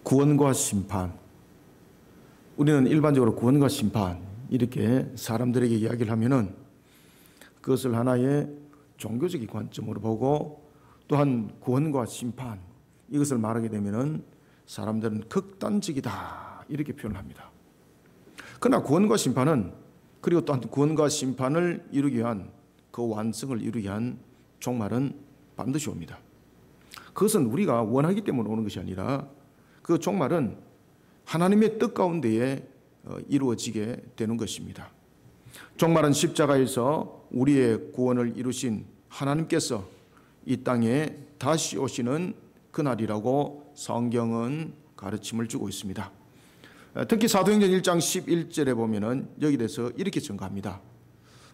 구원과 심판. 우리는 일반적으로 구원과 심판 이렇게 사람들에게 이야기를 하면은 그것을 하나의 종교적인 관점으로 보고 또한 구원과 심판 이것을 말하게 되면은 사람들은 극단적이다 이렇게 표현을 합니다. 그러나 구원과 심판은 그리고 또한 구원과 심판을 이루기 위한 그 완성을 이루기 위한 종말은 반드시 옵니다. 그것은 우리가 원하기 때문에 오는 것이 아니라 그 종말은 하나님의 뜻 가운데에 이루어지게 되는 것입니다. 종말은 십자가에서 우리의 구원을 이루신 하나님께서 이 땅에 다시 오시는 그날이라고 성경은 가르침을 주고 있습니다. 특히 사도행전 1장 11절에 보면은 여기 대해서 이렇게 증가합니다.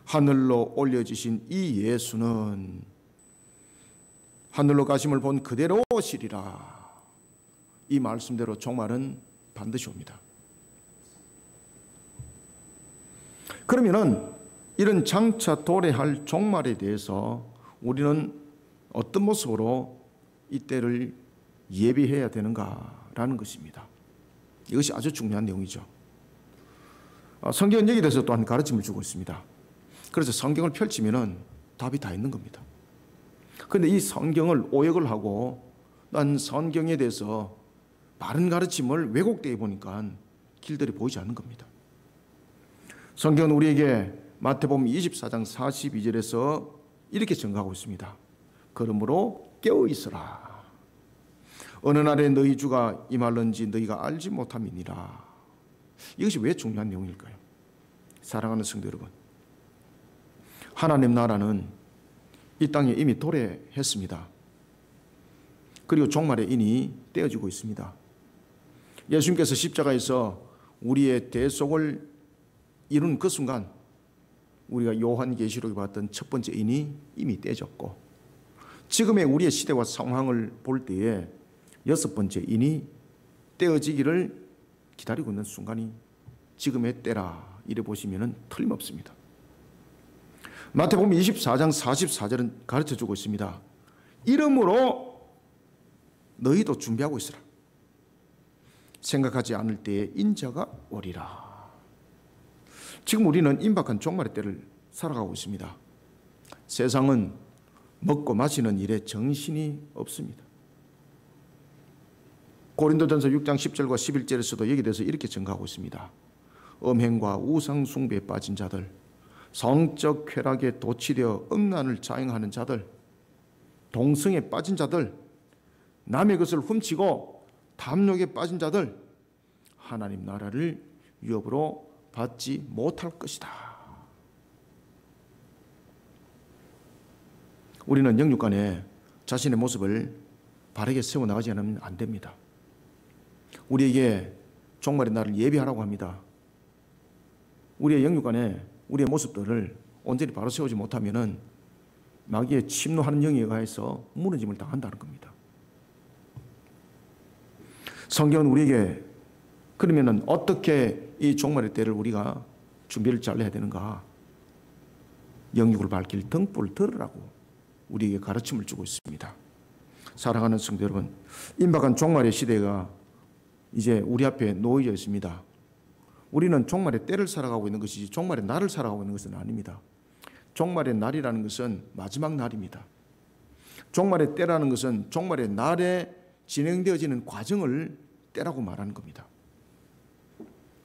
하늘로 올려지신 이 예수는 하늘로 가심을 본 그대로 오시리라. 이 말씀대로 종말은 반드시 옵니다. 그러면은 이런 장차 도래할 종말에 대해서 우리는 어떤 모습으로 이때를 예비해야 되는가라는 것입니다. 이것이 아주 중요한 내용이죠. 성경은 여기에 대해서 또한 가르침을 주고 있습니다. 그래서 성경을 펼치면은 답이 다 있는 겁니다. 그런데 이 성경을 오역을 하고 난 성경에 대해서 바른 가르침을 왜곡되어 보니까 길들이 보이지 않는 겁니다. 성경은 우리에게 마태복음 24장 42절에서 이렇게 증가하고 있습니다. 그러므로 깨어 있으라. 어느 날에 너희 주가 임할는지 너희가 알지 못함이니라. 이것이 왜 중요한 내용일까요? 사랑하는 성도 여러분, 하나님 나라는 이 땅에 이미 도래했습니다. 그리고 종말에 이미 떼어지고 있습니다. 예수님께서 십자가에서 우리의 대속을 이룬 그 순간 우리가 요한계시록에 봤던 첫 번째 인이 이미 떼졌고 지금의 우리의 시대와 상황을 볼 때에 여섯 번째 인이 떼어지기를 기다리고 있는 순간이 지금의 때라 이래 보시면 틀림없습니다. 마태복음 24장 44절은 가르쳐주고 있습니다. 이러므로 너희도 준비하고 있으라. 생각하지 않을 때에 인자가 오리라. 지금 우리는 임박한 종말의 때를 살아가고 있습니다. 세상은 먹고 마시는 일에 정신이 없습니다. 고린도전서 6장 10절과 11절에서도 여기에 대해서 이렇게 증가하고 있습니다. 음행과 우상 숭배에 빠진 자들, 성적 쾌락에 도취되어 음란을 자행하는 자들, 동성에 빠진 자들, 남의 것을 훔치고 탐욕에 빠진 자들, 하나님 나라를 유업으로 받지 못할 것이다. 우리는 영육간에 자신의 모습을 바르게 세워나가지 않으면 안 됩니다. 우리에게 종말의 날을 예비하라고 합니다. 우리의 영육간에 우리의 모습들을 온전히 바로 세우지 못하면 마귀의 침노하는 영에 의해서 무너짐을 당한다는 겁니다. 성경은 우리에게 그러면 어떻게 이 종말의 때를 우리가 준비를 잘 해야 되는가? 영육을 밝힐 등불을 들으라고 우리에게 가르침을 주고 있습니다. 사랑하는 성도 여러분, 임박한 종말의 시대가 이제 우리 앞에 놓여져 있습니다. 우리는 종말의 때를 살아가고 있는 것이지 종말의 날을 살아가고 있는 것은 아닙니다. 종말의 날이라는 것은 마지막 날입니다. 종말의 때라는 것은 종말의 날에 진행되어지는 과정을 때라고 말하는 겁니다.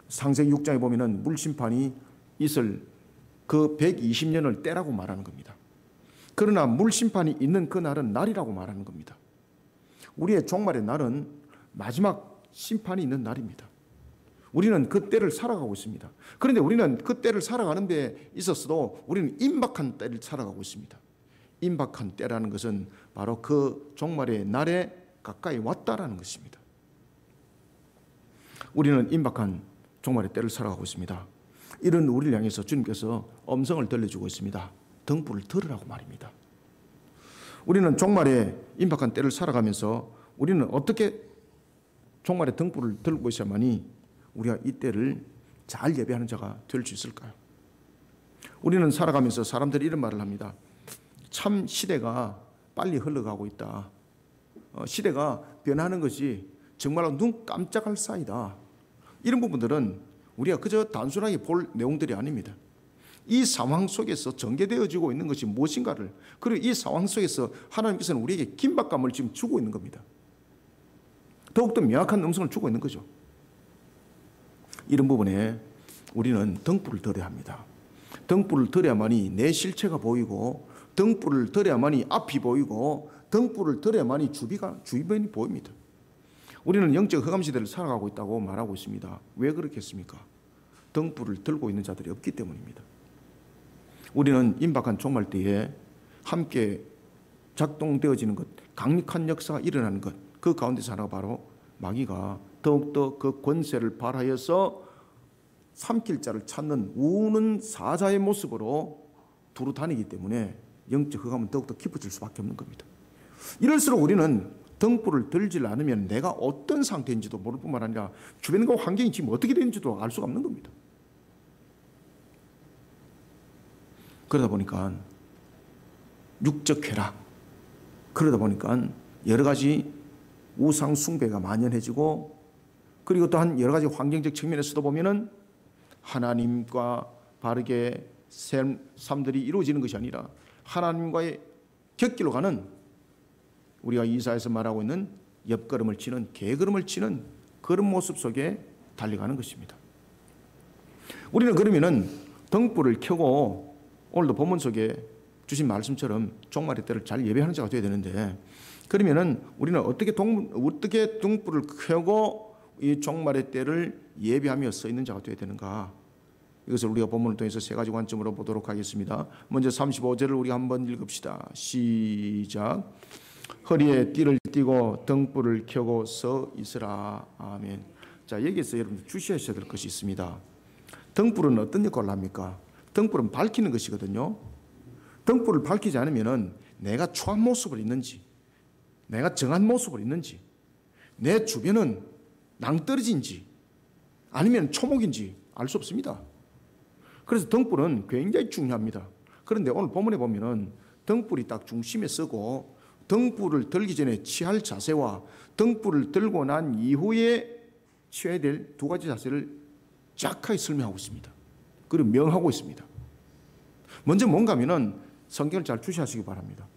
창세기 6장에 보면은 물심판이 있을 그 120년을 때라고 말하는 겁니다. 그러나 물심판이 있는 그 날은 날이라고 말하는 겁니다. 우리의 종말의 날은 마지막 심판이 있는 날입니다. 우리는 그 때를 살아가고 있습니다. 그런데 우리는 그 때를 살아가는 데 있어서도 우리는 임박한 때를 살아가고 있습니다. 임박한 때라는 것은 바로 그 종말의 날에 가까이 왔다라는 것입니다. 우리는 임박한 종말의 때를 살아가고 있습니다. 이런 우리를 향해서 주님께서 음성을 들려주고 있습니다. 등불을 들으라고 말입니다. 우리는 종말의 임박한 때를 살아가면서 우리는 어떻게 종말의 등불을 들고 있어야만이 우리가 이 때를 잘 예배하는 자가 될 수 있을까요? 우리는 살아가면서 사람들이 이런 말을 합니다. 참 시대가 빨리 흘러가고 있다. 시대가 변하는 것이 정말로 눈 깜짝할 사이다. 이런 부분들은 우리가 그저 단순하게 볼 내용들이 아닙니다. 이 상황 속에서 전개되어지고 있는 것이 무엇인가를, 그리고 이 상황 속에서 하나님께서는 우리에게 긴박감을 지금 주고 있는 겁니다. 더욱더 명확한 음성을 주고 있는 거죠. 이런 부분에 우리는 등불을 들어야 합니다. 등불을 들어야만이 내 실체가 보이고, 등불을 들어야만이 앞이 보이고, 등불을 들어야만이 주변이 보입니다. 우리는 영적 흑암 시대를 살아가고 있다고 말하고 있습니다. 왜 그렇겠습니까? 등불을 들고 있는 자들이 없기 때문입니다. 우리는 임박한 종말때에 함께 작동되어지는 것, 강력한 역사가 일어나는 것, 그 가운데서 하나가 바로 마귀가 더욱더 그 권세를 발하여서 삼킬 자를 찾는 우는 사자의 모습으로 두루 다니기 때문에 영적 흑암은 더욱더 깊어질 수밖에 없는 겁니다. 이럴수록 우리는 등불을 들지 않으면 내가 어떤 상태인지도 모를 뿐만 아니라 주변과 환경이 지금 어떻게 되는지도 알 수가 없는 겁니다. 그러다 보니까 육적 쾌락, 그러다 보니까 여러 가지 우상 숭배가 만연해지고, 그리고 또한 여러 가지 환경적 측면에서도 보면은 하나님과 바르게 삶들이 이루어지는 것이 아니라 하나님과의 곁길로 가는, 우리가 이사야에서 말하고 있는 옆걸음을 치는, 개걸음을 치는 그런 모습 속에 달려가는 것입니다. 우리는 그러면은 등불을 켜고 오늘도 본문 속에 주신 말씀처럼 종말의 때를 잘 예배하는 자가 되어야 되는데, 그러면은 우리는 어떻게 등불을 켜고 이 종말의 때를 예배하며 서 있는 자가 되어야 되는가? 이것을 우리가 본문을 통해서 세 가지 관점으로 보도록 하겠습니다. 먼저 35절을 우리가 한번 읽읍시다. 시작. 허리에 띠를 띠고 등불을 켜고 서 있으라. 아멘. 자, 여기서 여러분들 주셔야 될 것이 있습니다. 등불은 어떤 역할을 합니까? 등불은 밝히는 것이거든요. 등불을 밝히지 않으면 내가 초한 모습을 있는지, 내가 정한 모습을 있는지, 내 주변은 낭떠러지인지 아니면 초목인지 알 수 없습니다. 그래서 등불은 굉장히 중요합니다. 그런데 오늘 본문에 보면은 등불이 딱 중심에 서고, 등불을 들기 전에 취할 자세와 등불을 들고 난 이후에 취해야 될 두 가지 자세를 정확하게 설명하고 있습니다. 그리고 명하고 있습니다. 먼저 뭔가 하면은 성경을 잘 주시하시기 바랍니다.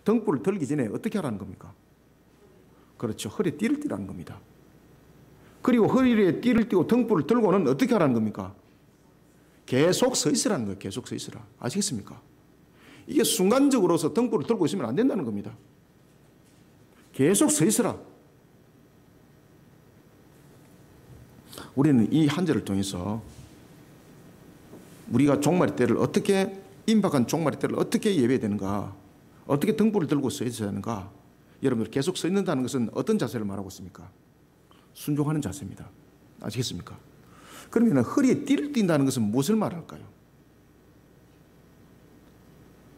등불을 들기 전에 어떻게 하라는 겁니까? 그렇죠. 허리에 띠를 띠라는 겁니다. 그리고 허리에 띠를 띠고 등불을 들고는 어떻게 하라는 겁니까? 계속 서 있으라는 거예요. 계속 서 있으라. 아시겠습니까? 이게 순간적으로서 등불을 들고 있으면 안 된다는 겁니다. 계속 서 있으라. 우리는 이 한 절을 통해서 우리가 종말의 때를 어떻게, 임박한 종말의 때를 어떻게 예배해야 되는가, 어떻게 등불을 들고 서 있어야 하는가. 여러분들, 계속 서 있는다는 것은 어떤 자세를 말하고 있습니까? 순종하는 자세입니다. 아시겠습니까? 그러면 허리에 띠를 띈다는 것은 무엇을 말할까요?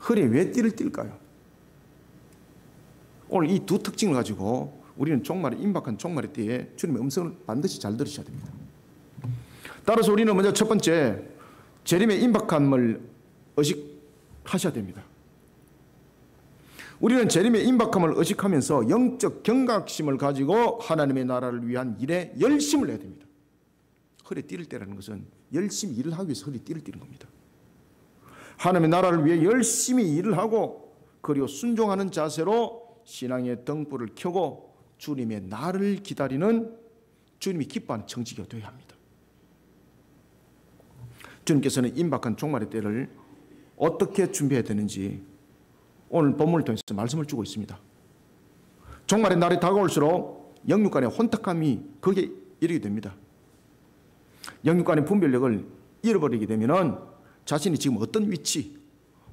허리에 왜 띠를 띨까요? 오늘 이 두 특징을 가지고 우리는 종말의, 임박한 종말의 때에 주님의 음성을 반드시 잘 들으셔야 됩니다. 따라서 우리는 먼저 첫 번째, 재림의 임박함을 의식하셔야 됩니다. 우리는 재림의 임박함을 의식하면서 영적 경각심을 가지고 하나님의 나라를 위한 일에 열심을 내야 됩니다. 허리에 띠를 떼라는 것은 열심히 일을 하기 위해서 허리에 띠를 띠는 겁니다. 하나님의 나라를 위해 열심히 일을 하고, 그리고 순종하는 자세로 신앙의 등불을 켜고 주님의 날을 기다리는, 주님이 기뻐하는 청지기가 되어야 합니다. 주님께서는 임박한 종말의 때를 어떻게 준비해야 되는지 오늘 본문을 통해서 말씀을 주고 있습니다. 종말의 날이 다가올수록 영육 간의 혼탁함이 거기에 이르게 됩니다. 영육 간의 분별력을 잃어버리게 되면은 자신이 지금 어떤 위치,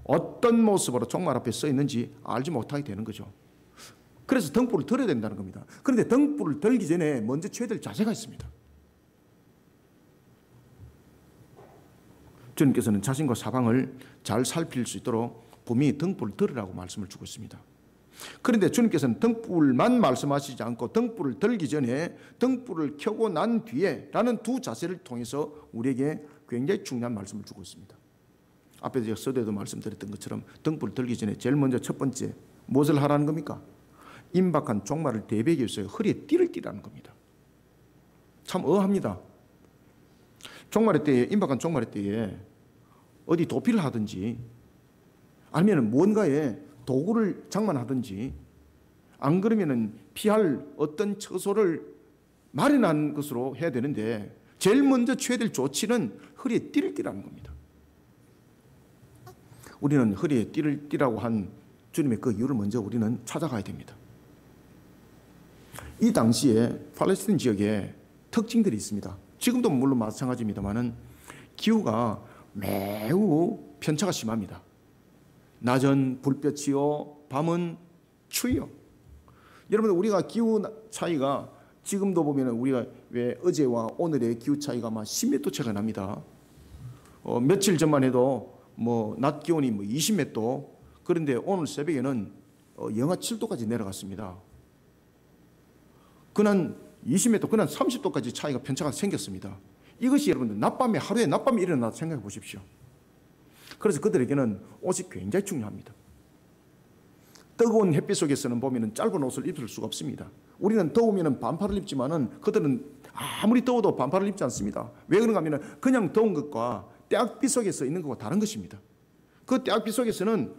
어떤 모습으로 종말 앞에 서 있는지 알지 못하게 되는 거죠. 그래서 등불을 들어야 된다는 겁니다. 그런데 등불을 들기 전에 먼저 취해야 될 자세가 있습니다. 주님께서는 자신과 사방을 잘 살필 수 있도록 분명히 등불을 들으라고 말씀을 주고 있습니다. 그런데 주님께서는 등불만 말씀하시지 않고 등불을 들기 전에 등불을 켜고 난 뒤에 라는 두 자세를 통해서 우리에게 굉장히 중요한 말씀을 주고 있습니다. 앞에 제가 서두에도 말씀드렸던 것처럼 등불을 들기 전에 제일 먼저 첫 번째 무엇을 하라는 겁니까? 임박한 종말을 대비하기 위해서 허리에 띠를 띠라는 겁니다. 참 의아합니다. 종말의 때에, 임박한 종말의 때에 어디 도피를 하든지 아니면 뭔가에 도구를 장만하든지 안 그러면은 피할 어떤 처소를 마련한 것으로 해야 되는데 제일 먼저 취해야 될 조치는 허리에 띠를 띠라는 겁니다. 우리는 허리에 띠를 띠라고 한 주님의 그 이유를 먼저 우리는 찾아가야 됩니다. 이 당시에 팔레스타인 지역에 특징들이 있습니다. 지금도 물론 마찬가지입니다만은 기후가 매우 편차가 심합니다. 낮은 불볕이요, 밤은 추위요. 여러분, 우리가 기후 차이가 지금도 보면 우리가 왜 어제와 오늘의 기후 차이가 막 10몇 도 차이가 납니다. 며칠 전만 해도 낮 기온이 20몇 도, 그런데 오늘 새벽에는 영하 7도까지 내려갔습니다. 그난 20몇 도, 그난 30도까지 차이가 편차가 생겼습니다. 이것이 여러분들 하루에 낮밤에 일어나 생각해 보십시오. 그래서 그들에게는 옷이 굉장히 중요합니다. 뜨거운 햇빛 속에서는 보면 짧은 옷을 입을 수가 없습니다. 우리는 더우면 반팔을 입지만은 그들은 아무리 더워도 반팔을 입지 않습니다. 왜 그런가 하면 그냥 더운 것과 떼약빛 속에서 있는 것과 다른 것입니다. 그 떼약빛 속에서는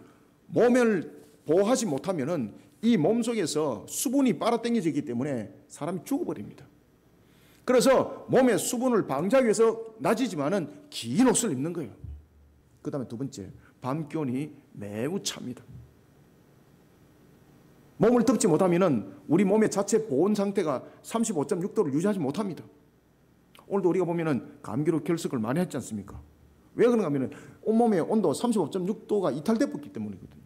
몸을 보호하지 못하면은 이 몸 속에서 수분이 빨아당겨지기 때문에 사람이 죽어버립니다. 그래서 몸의 수분을 방지하기 위해서 낮이지만은 긴 옷을 입는 거예요. 그 다음에 두 번째, 밤 기온이 매우 찹니다. 몸을 덮지 못하면은 우리 몸의 자체 보온 상태가 35.6도를 유지하지 못합니다. 오늘도 우리가 보면은 감기로 결석을 많이 했지 않습니까? 왜 그런가 하면은 온몸의 온도 35.6도가 이탈됐기 때문이거든요.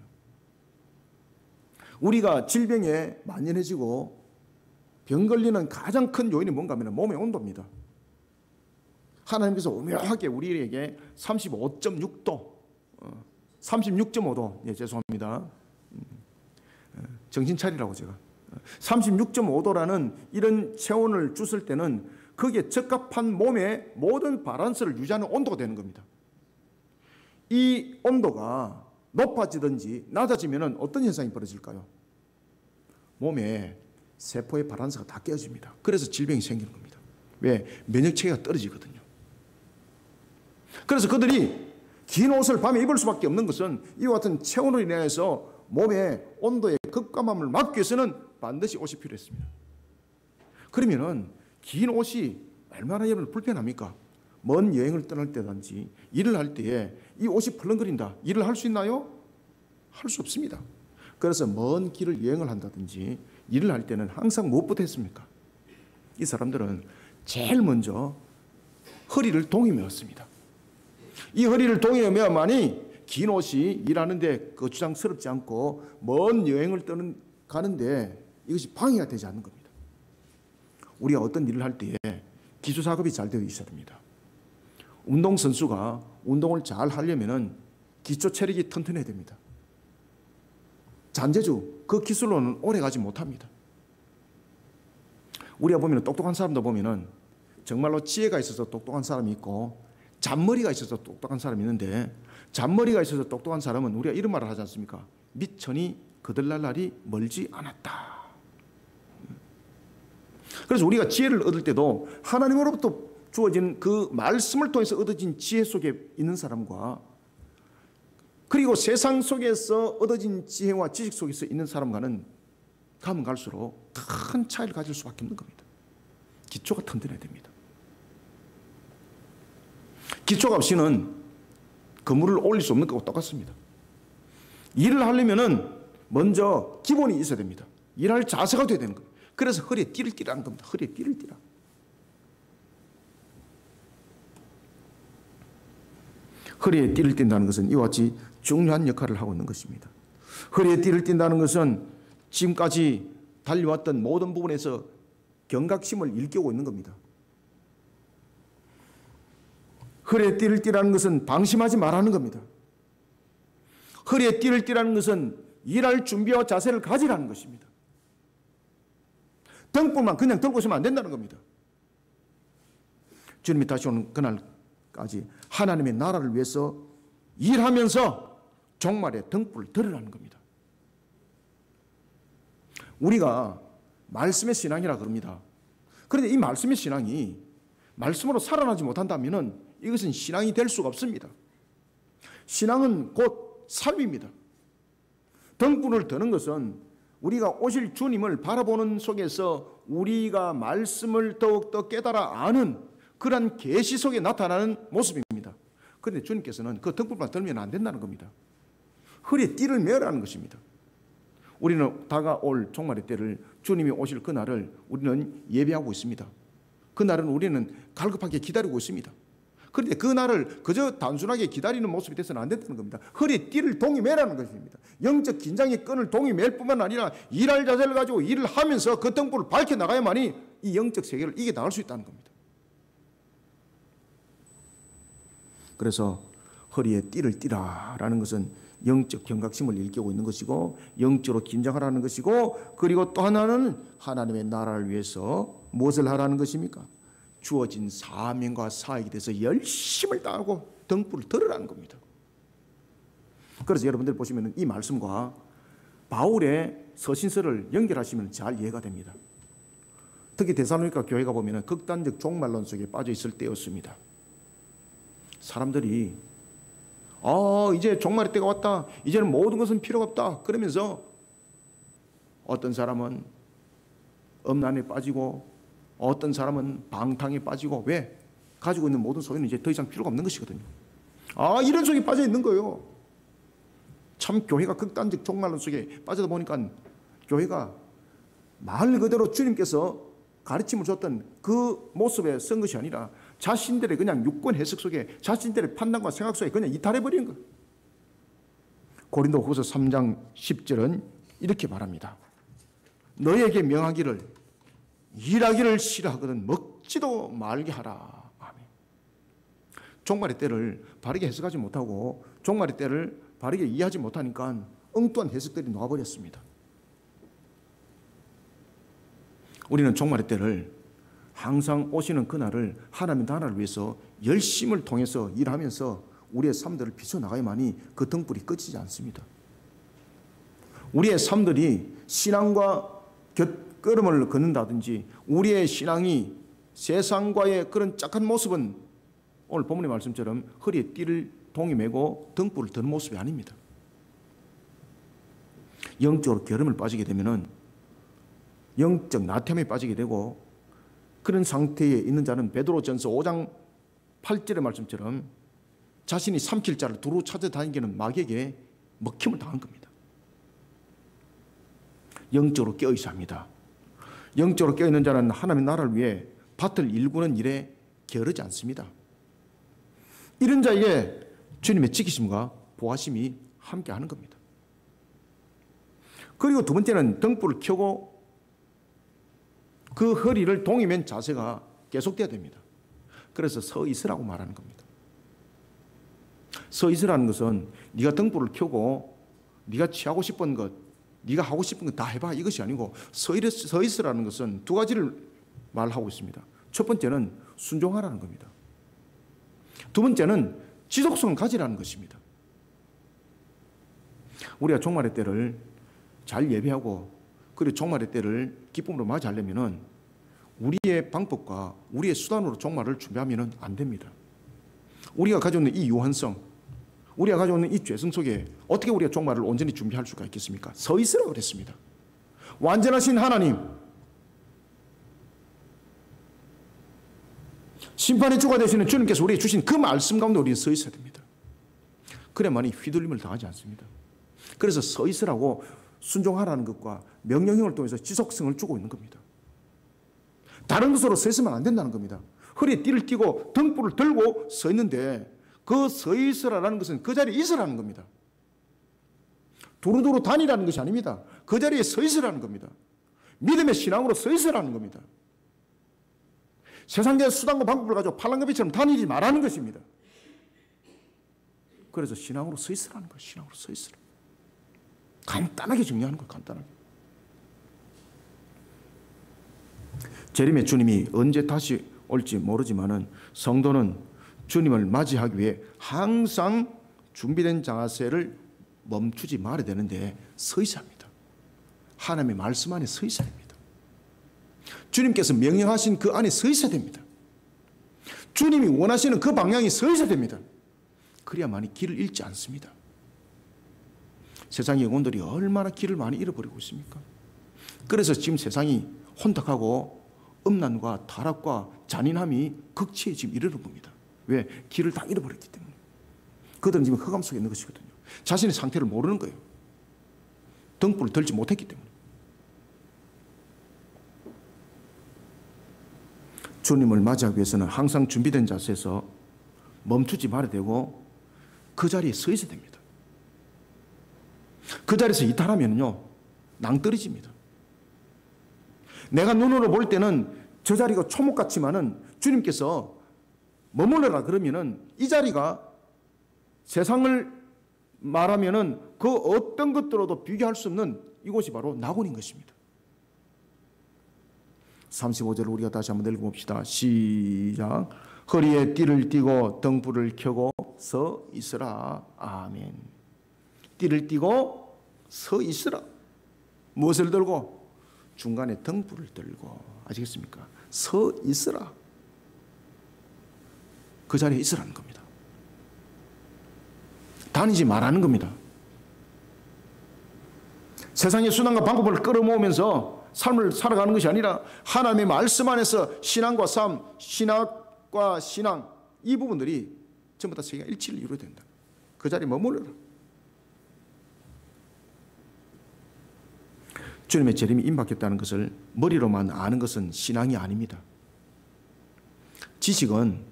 우리가 질병에 만연해지고 병 걸리는 가장 큰 요인이 뭔가 하면 몸의 온도입니다. 하나님께서 오묘하게 우리에게 35.6도, 36.5도, 죄송합니다. 정신 차리라고 제가. 36.5도라는 이런 체온을 줬을 때는 거기에 적합한 몸의 모든 바란스를 유지하는 온도가 되는 겁니다. 이 온도가 높아지든지 낮아지면 어떤 현상이 벌어질까요? 몸에 세포의 바란스가 다 깨어집니다. 그래서 질병이 생기는 겁니다. 왜? 면역체계가 떨어지거든요. 그래서 그들이 긴 옷을 밤에 입을 수밖에 없는 것은 이와 같은 체온으로 인해서 몸의 온도의 급감함을 막기 위해서는 반드시 옷이 필요했습니다. 그러면은 긴 옷이 얼마나 여러분 불편합니까? 먼 여행을 떠날 때든지 일을 할 때에 이 옷이 벌렁거린다. 일을 할 수 있나요? 할 수 없습니다. 그래서 먼 길을 여행을 한다든지 일을 할 때는 항상 무엇부터 했습니까? 이 사람들은 제일 먼저 허리를 동이매었습니다. 이 허리를 동이매야만이 긴 옷이 일하는데 거추장스럽지 않고 먼 여행을 가는데 이것이 방해가 되지 않는 겁니다. 우리가 어떤 일을 할 때에 기초 작업이 잘 되어 있어야 됩니다. 운동선수가 운동을 잘 하려면 기초 체력이 튼튼해야 됩니다. 잔재주, 그 기술로는 오래 가지 못합니다. 우리가 보면 똑똑한 사람도 보면 정말로 지혜가 있어서 똑똑한 사람이 있고 잔머리가 있어서 똑똑한 사람이 있는데 잔머리가 있어서 똑똑한 사람은 우리가 이런 말을 하지 않습니까? 미천이 거들날 날이 멀지 않았다. 그래서 우리가 지혜를 얻을 때도 하나님으로부터 주어진 그 말씀을 통해서 얻어진 지혜 속에 있는 사람과 그리고 세상 속에서 얻어진 지혜와 지식 속에서 있는 사람과는 가면 갈수록 큰 차이를 가질 수밖에 없는 겁니다. 기초가 튼튼해야 됩니다. 기초가 없이는 건물을 올릴 수 없는 것과 똑같습니다. 일을 하려면은 먼저 기본이 있어야 됩니다. 일할 자세가 돼야 되는 거예요. 그래서 허리에 띠를 띠라는 겁니다. 허리에 띠를 띠라. 허리에 띠를 띈다는 것은 이와 같이 중요한 역할을 하고 있는 것입니다. 허리에 띠를 띈다는 것은 지금까지 달려왔던 모든 부분에서 경각심을 일깨우고 있는 겁니다. 허리에 띠를 띠라는 것은 방심하지 말라는 겁니다. 허리에 띠를 띠라는 것은 일할 준비와 자세를 가지라는 것입니다. 등불만 그냥 들고 있으면 안 된다는 겁니다. 주님이 다시 오는 그날까지 하나님의 나라를 위해서 일하면서 종말의 등불을 들으라는 겁니다. 우리가 말씀의 신앙이라 그럽니다. 그런데 이 말씀의 신앙이 말씀으로 살아나지 못한다면 이것은 신앙이 될 수가 없습니다. 신앙은 곧 삶입니다. 등불을 드는 것은 우리가 오실 주님을 바라보는 속에서 우리가 말씀을 더욱더 깨달아 아는 그런 계시 속에 나타나는 모습입니다. 그런데 주님께서는 그 등불만 들면 안 된다는 겁니다. 허리에 띠를 메으라는 것입니다. 우리는 다가올 종말의 때를, 주님이 오실 그날을 우리는 예배하고 있습니다. 그날은 우리는 갈급하게 기다리고 있습니다. 그런데 그 날을 그저 단순하게 기다리는 모습이 돼서는 안 된다는 겁니다. 허리에 띠를 동이 매라는 것입니다. 영적 긴장의 끈을 동이 맬 뿐만 아니라 일할 자세를 가지고 일을 하면서 그 등불을 밝혀나가야만이 이 영적 세계를 이겨나갈 수 있다는 겁니다. 그래서 허리에 띠를 띠라라는 것은 영적 경각심을 일깨우고 있는 것이고, 영적으로 긴장하라는 것이고, 그리고 또 하나는 하나님의 나라를 위해서 무엇을 하라는 것입니까? 주어진 사명과 사역에 대해서 열심을 다하고 등불을 들으라는 겁니다. 그래서 여러분들 보시면 이 말씀과 바울의 서신서를 연결하시면 잘 이해가 됩니다. 특히 데살로니가 교회가 보면 극단적 종말론 속에 빠져 있을 때였습니다. 사람들이 이제 종말의 때가 왔다, 이제는 모든 것은 필요가 없다 그러면서 어떤 사람은 음란에 빠지고 어떤 사람은 방탕에 빠지고, 왜? 가지고 있는 모든 소유는 이제 더 이상 필요가 없는 것이거든요. 이런 속에 빠져 있는 거예요. 참 교회가 극단적 종말론 속에 빠져다 보니까 교회가 말 그대로 주님께서 가르침을 줬던 그 모습에 쓴 것이 아니라 자신들의 그냥 유권 해석 속에, 자신들의 판단과 생각 속에 그냥 이탈해버린 거예요. 고린도후서 3장 10절은 이렇게 말합니다. 너에게 명하기를 일하기를 싫어하거든 먹지도 말게 하라. 아멘. 종말의 때를 바르게 해석하지 못하고 종말의 때를 바르게 이해하지 못하니까 엉뚱한 해석들이 나와버렸습니다. 우리는 종말의 때를, 항상 오시는 그날을 하나님의 나라를 위해서 열심을 통해서 일하면서 우리의 삶들을 비춰나가야만이 그 등불이 꺼지지 않습니다. 우리의 삶들이 신앙과 곁걸음을 걷는다든지 우리의 신앙이 세상과의 그런 짝한 모습은 오늘 본문의 말씀처럼 허리에 띠를 동이 메고 등불을 드는 모습이 아닙니다. 영적으로 게으름을 빠지게 되면은 영적 나태함에 빠지게 되고, 그런 상태에 있는 자는 베드로전서 5장 8절의 말씀처럼 자신이 삼킬 자를 두루 찾아다니는 마귀에게 먹힘을 당한 겁니다. 영적으로 깨어있어야 합니다. 영적으로 깨어있는 자는 하나님의 나라를 위해 밭을 일구는 일에 게으르지 않습니다. 이런 자에게 주님의 지키심과 보호하심이 함께하는 겁니다. 그리고 두 번째는 등불을 켜고 그 허리를 동이 맨 자세가 계속돼야 됩니다. 그래서 서 있으라고 말하는 겁니다. 서 있으라는 것은 네가 등불을 켜고 네가 취하고 싶은 것, 네가 하고 싶은 것 다 해봐, 이것이 아니고 서 있으라는 것은 두 가지를 말하고 있습니다. 첫 번째는 순종하라는 겁니다. 두 번째는 지속성을 가지라는 것입니다. 우리가 종말의 때를 잘 예배하고 그리고 종말의 때를 기쁨으로 맞이하려면 우리의 방법과 우리의 수단으로 종말을 준비하면 안 됩니다. 우리가 가지고 있는 이 유한성, 우리가 가지고 있는 이 죄성 속에 어떻게 우리가 종말을 온전히 준비할 수가 있겠습니까? 서 있으라고 그랬습니다. 완전하신 하나님, 심판의 주가 되시는 주님께서 우리에게 주신 그 말씀 가운데 우리는 서 있어야 됩니다. 그래야만이 휘둘림을 당하지 않습니다. 그래서 서 있으라고 순종하라는 것과 명령형을 통해서 지속성을 주고 있는 겁니다. 다른 것으로 서 있으면 안 된다는 겁니다. 허리에 띠를 띠고 등불을 들고 서 있는데 그 서 있으라는 것은 그 자리에 있으라는 겁니다. 두루두루 다니라는 것이 아닙니다. 그 자리에 서 있으라는 겁니다. 믿음의 신앙으로 서 있으라는 겁니다. 세상의 수단과 방법을 가지고 팔랑거비처럼 다니지 말라는 것입니다. 그래서 신앙으로 서 있으라는 거예요. 신앙으로 서 있으라. 간단하게 정리하는 거예요. 간단하게. 재림의 주님이 언제 다시 올지 모르지만은 성도는 주님을 맞이하기 위해 항상 준비된 자세를 멈추지 말아야 되는데 서 있어야 합니다. 하나님의 말씀 안에 서 있어야 합니다. 주님께서 명령하신 그 안에 서 있어야 됩니다. 주님이 원하시는 그 방향에 서 있어야 됩니다. 그래야만이 길을 잃지 않습니다. 세상의 영혼들이 얼마나 길을 많이 잃어버리고 있습니까? 그래서 지금 세상이 혼탁하고 음란과 타락과 잔인함이 극치에 지금 이르는 겁니다. 왜? 길을 다 잃어버렸기 때문에. 그들은 지금 흑암 속에 있는 것이거든요. 자신의 상태를 모르는 거예요. 등불을 들지 못했기 때문에. 주님을 맞이하기 위해서는 항상 준비된 자세에서 멈추지 말아야 되고 그 자리에 서 있어야 됩니다. 그 자리에서 이탈하면요, 낭떠러집니다. 내가 눈으로 볼 때는 저 자리가 초목 같지만은 주님께서 머물러라 그러면은 이 자리가 세상을 말하면은 그 어떤 것들로도 비교할 수 없는 이곳이 바로 낙원인 것입니다. 35절을 우리가 다시 한번 읽어봅시다. 시작. 허리에 띠를 띠고 등불을 켜고 서 있으라. 아멘. 띠를 띠고 서 있으라. 무엇을 들고? 중간에 등불을 들고. 아시겠습니까? 서 있으라. 그 자리에 있으라는 겁니다. 다니지 말라는 겁니다. 세상의 수단과 방법을 끌어모으면서 삶을 살아가는 것이 아니라 하나님의 말씀 안에서 신앙과 삶, 신학과 신앙, 이 부분들이 전부 다 세계가 일치를 이루어야 된다. 그 자리에 머물러라. 주님의 재림이 임박했다는 것을 머리로만 아는 것은 신앙이 아닙니다. 지식은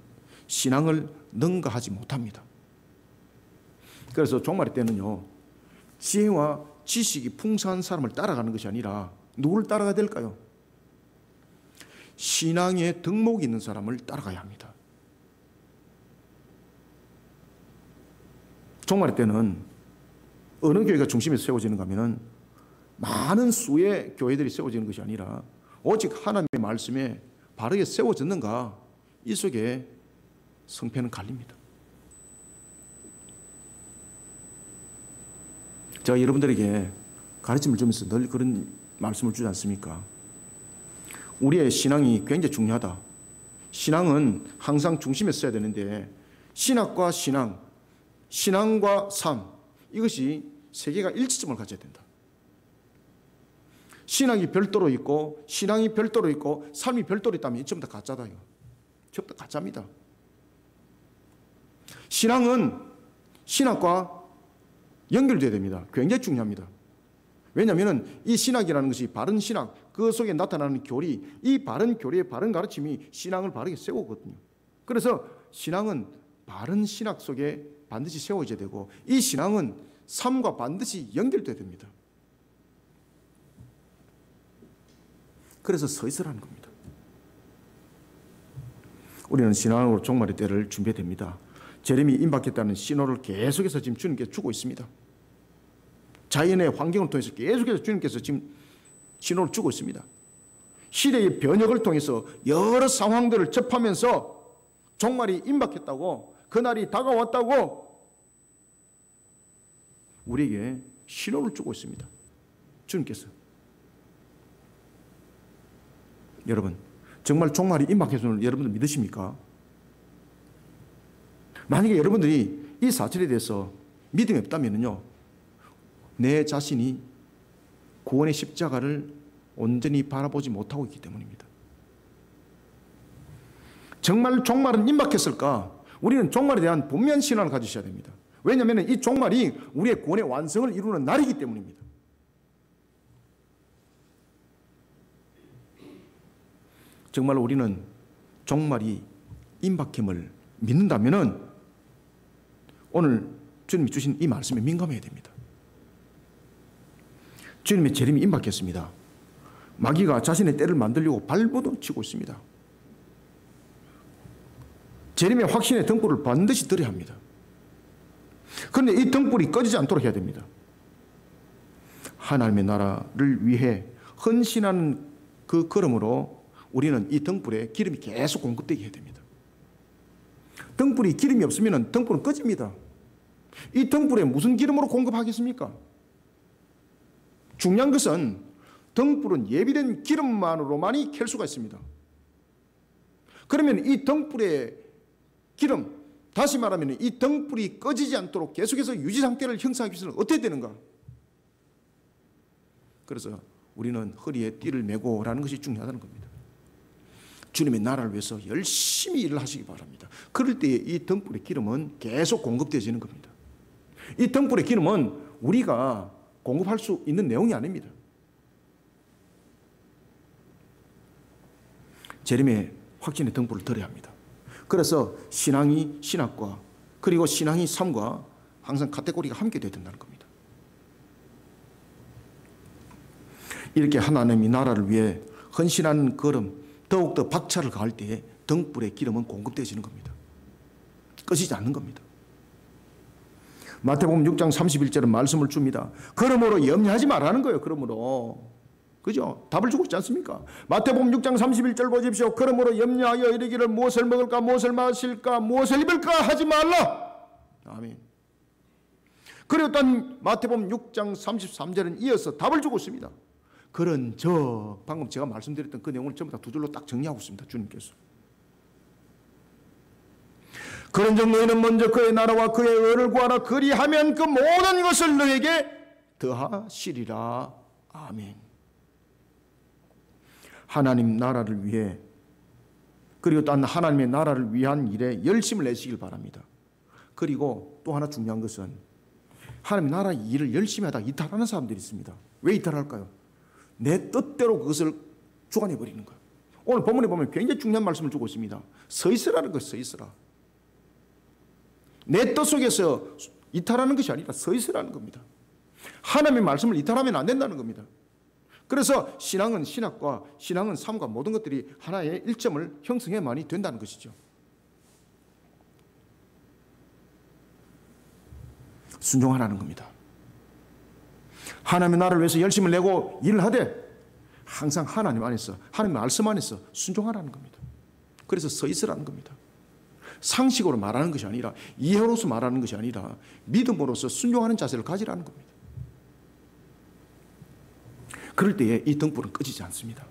신앙을 능가하지 못합니다. 그래서 종말의 때는요, 지혜와 지식이 풍성한 사람을 따라가는 것이 아니라 누구를 따라가야 될까요? 신앙의 덕목이 있는 사람을 따라가야 합니다. 종말의 때는 어느 교회가 중심에 세워지는가 하면은 많은 수의 교회들이 세워지는 것이 아니라 오직 하나님의 말씀에 바르게 세워졌는가, 이 속에 성패는 갈립니다. 제가 여러분들에게 가르침을 주면서 늘 그런 말씀을 주지 않습니까? 우리의 신앙이 굉장히 중요하다. 신앙은 항상 중심에 서야 되는데 신학과 신앙, 신앙과 삶, 이것이 세계가 일치점을 가져야 된다. 신학이 별도로 있고 신앙이 별도로 있고 삶이 별도로 있다면 이 전부 다 가짜다. 전부 다 가짜입니다. 신앙은 신학과 연결되어야 됩니다. 굉장히 중요합니다. 왜냐하면 이 신학이라는 것이 바른 신학, 그 속에 나타나는 교리, 이 바른 교리의 바른 가르침이 신앙을 바르게 세우거든요. 그래서 신앙은 바른 신학 속에 반드시 세워져야 되고 이 신앙은 삶과 반드시 연결되어야 됩니다. 그래서 서 있으라는 겁니다. 우리는 신앙으로 종말의 때를 준비해야 됩니다. 재림이 임박했다는 신호를 계속해서 지금 주님께서 주고 있습니다. 자연의 환경을 통해서 계속해서 주님께서 지금 신호를 주고 있습니다. 시대의 변혁을 통해서 여러 상황들을 접하면서 종말이 임박했다고, 그날이 다가왔다고 우리에게 신호를 주고 있습니다. 주님께서. 여러분, 정말 종말이 임박해서는 여러분들 믿으십니까? 만약에 여러분들이 이 사실에 대해서 믿음이 없다면요, 내 자신이 구원의 십자가를 온전히 바라보지 못하고 있기 때문입니다. 정말 종말은 임박했을까? 우리는 종말에 대한 분명한 신앙을 가지셔야 됩니다. 왜냐하면 이 종말이 우리의 구원의 완성을 이루는 날이기 때문입니다. 정말 우리는 종말이 임박힘을 믿는다면 오늘 주님이 주신 이 말씀에 민감해야 됩니다. 주님의 재림이 임박했습니다. 마귀가 자신의 때를 만들려고 발버둥 치고 있습니다. 재림의 확신의 등불을 반드시 들여야 합니다. 그런데 이 등불이 꺼지지 않도록 해야 됩니다. 하나님의 나라를 위해 헌신하는 그 걸음으로 우리는 이 등불에 기름이 계속 공급되게 해야 됩니다. 등불이 기름이 없으면 등불은 꺼집니다. 이 등불에 무슨 기름으로 공급하겠습니까? 중요한 것은 등불은 예비된 기름만으로만이 켤 수가 있습니다. 그러면 이 등불의 기름, 다시 말하면 이 등불이 꺼지지 않도록 계속해서 유지 상태를 형성하기 위해서는 어떻게 되는가? 그래서 우리는 허리에 띠를 메고라는 것이 중요하다는 겁니다. 주님의 나라를 위해서 열심히 일을 하시기 바랍니다. 그럴 때에 이 등불의 기름은 계속 공급되어지는 겁니다. 이 등불의 기름은 우리가 공급할 수 있는 내용이 아닙니다. 재림의 확신의 등불을 들어야 합니다. 그래서 신앙이 신학과 그리고 신앙이 삶과 항상 카테고리가 함께 되어야 된다는 겁니다. 이렇게 하나님의 나라를 위해 헌신하는 걸음, 더욱더 박차를 가할 때에 등불의 기름은 공급되어지는 겁니다. 꺼지지 않는 겁니다. 마태복음 6장 31절은 말씀을 줍니다. 그러므로 염려하지 말라는 거예요. 그러므로. 그죠? 답을 주고 있지 않습니까? 마태복음 6장 31절 보십시오. 그러므로 염려하여 이르기를 무엇을 먹을까, 무엇을 마실까, 무엇을 입을까 하지 말라. 아멘. 그리고 또 마태복음 6장 33절은 이어서 답을 주고 있습니다. 그런 방금 제가 말씀드렸던 그 내용을 전부 다 두 줄로 딱 정리하고 있습니다. 주님께서. 그런 적 너희는 먼저 그의 나라와 그의 의를 구하라. 그리하면 그 모든 것을 너에게 더하시리라. 아멘. 하나님 나라를 위해 그리고 또 하나님의 나라를 위한 일에 열심을 내시길 바랍니다. 그리고 또 하나 중요한 것은 하나님 나라 일을 열심히 하다 이탈하는 사람들이 있습니다. 왜 이탈할까요? 내 뜻대로 그것을 주관해 버리는 거예요. 오늘 본문에 보면 굉장히 중요한 말씀을 주고 있습니다. 서 있으라는 거예요. 서 있으라. 내 뜻 속에서 이탈하는 것이 아니라 서 있으라는 겁니다. 하나님의 말씀을 이탈하면 안 된다는 겁니다. 그래서 신앙은 신학과 신앙은 삶과 모든 것들이 하나의 일점을 형성해야만이 된다는 것이죠. 순종하라는 겁니다. 하나님의 나라를 위해서 열심을 내고 일을 하되 항상 하나님 안에서 하나님의 말씀 안에서 순종하라는 겁니다. 그래서 서 있으라는 겁니다. 상식으로 말하는 것이 아니라 이해로서 말하는 것이 아니라 믿음으로서 순종하는 자세를 가지라는 겁니다. 그럴 때에 이 등불은 꺼지지 않습니다.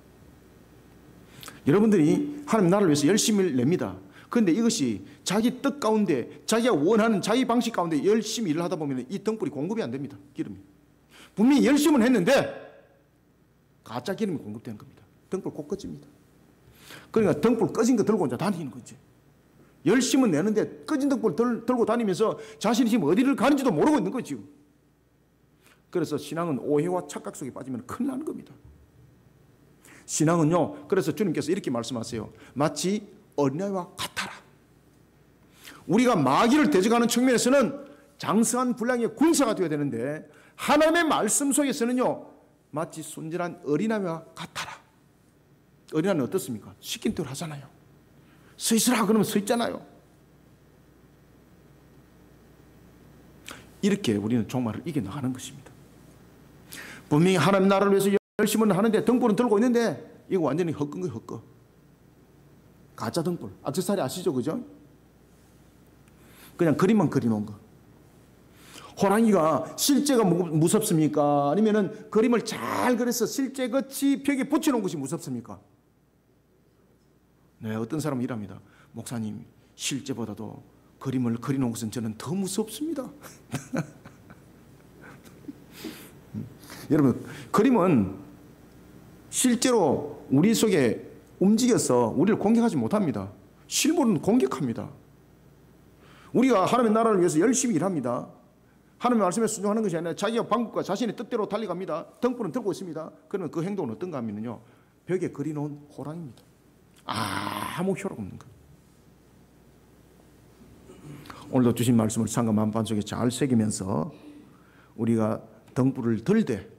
여러분들이 하나님 나라를 위해서 열심히 냅니다. 그런데 이것이 자기 뜻 가운데 자기가 원하는 자기 방식 가운데 열심히 일을 하다 보면 이 등불이 공급이 안 됩니다. 기름이. 분명히 열심은 했는데 가짜 기름이 공급되는 겁니다. 등불 꼭 꺼집니다. 그러니까 등불 꺼진 거 들고 혼자 다니는 거지. 열심은 내는데 꺼진 등불 들고 다니면서 자신이 지금 어디를 가는지도 모르고 있는 거지. 그래서 신앙은 오해와 착각 속에 빠지면 큰일 나는 겁니다. 신앙은요, 그래서 주님께서 이렇게 말씀하세요. 마치 어린아이와 같아라. 우리가 마귀를 대적하는 측면에서는 장성한 분량의 군사가 되어야 되는데 하나님의 말씀 속에서는요, 마치 순진한 어린아이와 같아라. 어린아이는 어떻습니까? 시킨 대로 하잖아요. 서 있으라 그러면 서 있잖아요. 이렇게 우리는 종말을 이겨나가는 것입니다. 분명히 하나님 나라를 위해서 열심히 하는데 등불은 들고 있는데 이거 완전히 헛건 거예요. 헛거. 가짜 등불. 액세서리 아시죠? 그죠? 그냥 그림만 그려놓은 거. 호랑이가 실제가 무섭습니까? 아니면은 그림을 잘 그려서 실제 같이 벽에 붙여놓은 것이 무섭습니까? 네, 어떤 사람은 이랍니다. 목사님, 실제보다도 그림을 그려놓은 것은 저는 더 무섭습니다. 여러분, 그림은 실제로 우리 속에 움직여서 우리를 공격하지 못합니다. 실물은 공격합니다. 우리가 하나님의 나라를 위해서 열심히 일합니다. 하나님의 말씀에 순종하는 것이 아니라 자기의 방법과 자신의 뜻대로 달려갑니다. 등불은 들고 있습니다. 그러면 그 행동은 어떤가 하면요, 벽에 그려놓은 호랑이입니다. 아무 효력 없는 것. 오늘도 주신 말씀을 상금 한판 속에 잘 새기면서 우리가 등불을 들되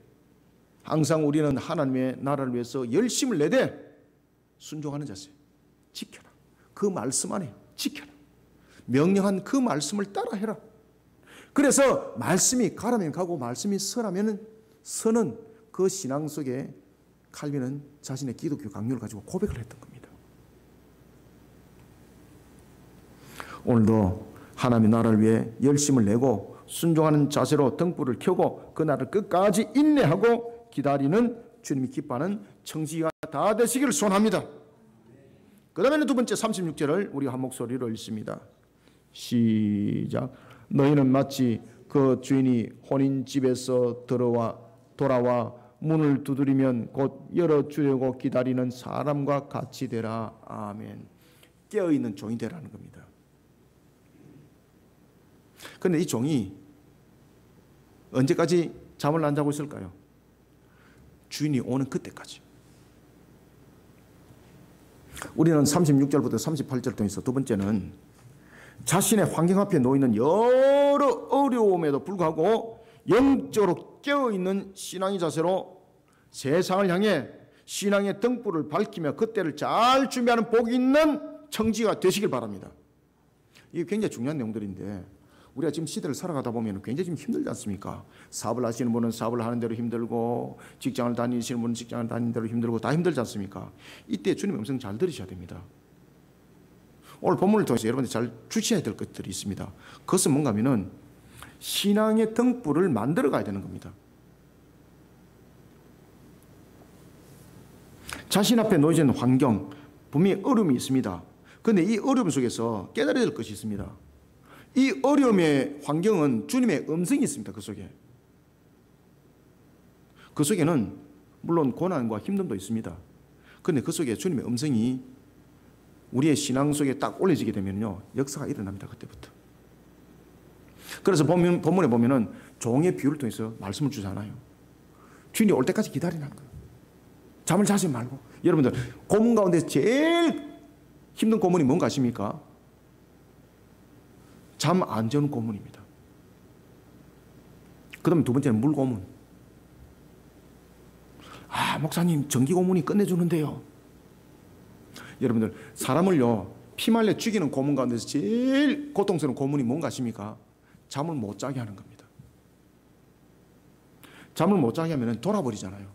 항상 우리는 하나님의 나라를 위해서 열심을 내되 순종하는 자세. 지켜라. 그 말씀 안에 지켜라. 명령한 그 말씀을 따라해라. 그래서 말씀이 가라면 가고 말씀이 서라면 서는 그 신앙 속에 칼빈은 자신의 기독교 강요를 가지고 고백을 했던 겁니다. 오늘도 하나님의 나라를 위해 열심을 내고 순종하는 자세로 등불을 켜고 그 날을 끝까지 인내하고 기다리는 주님이 기뻐하는 청지기가 다 되시기를 소원합니다. 그 다음에는 두 번째 36절을 우리가 한 목소리로 읽습니다. 시작. 너희는 마치 그 주인이 혼인집에서 돌아와 문을 두드리면 곧 열어주려고 기다리는 사람과 같이 되라. 아멘. 깨어있는 종이 되라는 겁니다. 그런데 이 종이 언제까지 잠을 안 자고 있을까요? 주인이 오는 그때까지. 우리는 36절부터 38절 통해서 두 번째는 자신의 환경 앞에 놓이는 여러 어려움에도 불구하고 영적으로 깨어있는 신앙의 자세로 세상을 향해 신앙의 등불을 밝히며 그때를 잘 준비하는 복이 있는 청지가 되시길 바랍니다. 이게 굉장히 중요한 내용들인데 우리가 지금 시대를 살아가다 보면 굉장히 좀 힘들지 않습니까? 사업을 하시는 분은 사업을 하는 대로 힘들고 직장을 다니시는 분은 직장을 다니는 대로 힘들고 다 힘들지 않습니까? 이때 주님의 음성 잘 들으셔야 됩니다. 오늘 본문을 통해서 여러분들이 잘 주시해야 될 것들이 있습니다. 그것은 뭔가 하면은 신앙의 등불을 만들어 가야 되는 겁니다. 자신 앞에 놓여진 환경, 분명히 어려움이 있습니다. 그런데 이 어려움 속에서 깨달아야 될 것이 있습니다. 이 어려움의 환경은 주님의 음성이 있습니다. 그 속에. 그 속에는 물론 고난과 힘듦도 있습니다. 그런데 그 속에 주님의 음성이 우리의 신앙 속에 딱 올려지게 되면요, 역사가 일어납니다. 그때부터. 그래서 본문에 보면은 종의 비유를 통해서 말씀을 주잖아요. 주인이 올 때까지 기다리라는 거예요. 잠을 자지 말고. 여러분들, 고문 가운데 제일 힘든 고문이 뭔가 아십니까? 잠 안 자는 고문입니다. 그 다음에 두 번째는 물 고문. 아, 목사님, 전기 고문이 끝내주는데요. 여러분들, 사람을요, 피말려 죽이는 고문 가운데서 제일 고통스러운 고문이 뭔가 아십니까? 잠을 못 자게 하는 겁니다. 잠을 못 자게 하면 돌아버리잖아요.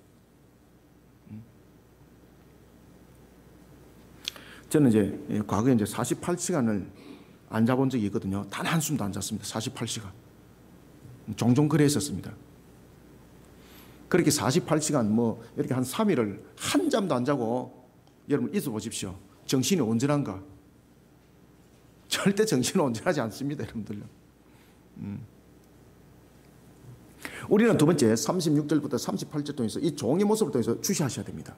저는 이제 과거에 이제 48시간을 안 자본 적이 있거든요. 단 한숨도 안 잤습니다. 48시간. 종종 그랬었습니다. 그렇게 48시간 뭐 이렇게 한 3일을 한 잠도 안 자고 여러분 있어 보십시오. 정신이 온전한가? 절대 정신은 온전하지 않습니다. 여러분들요. 우리는 두 번째 36절부터 38절 통해서 이 종의 모습을 통해서 주시하셔야 됩니다.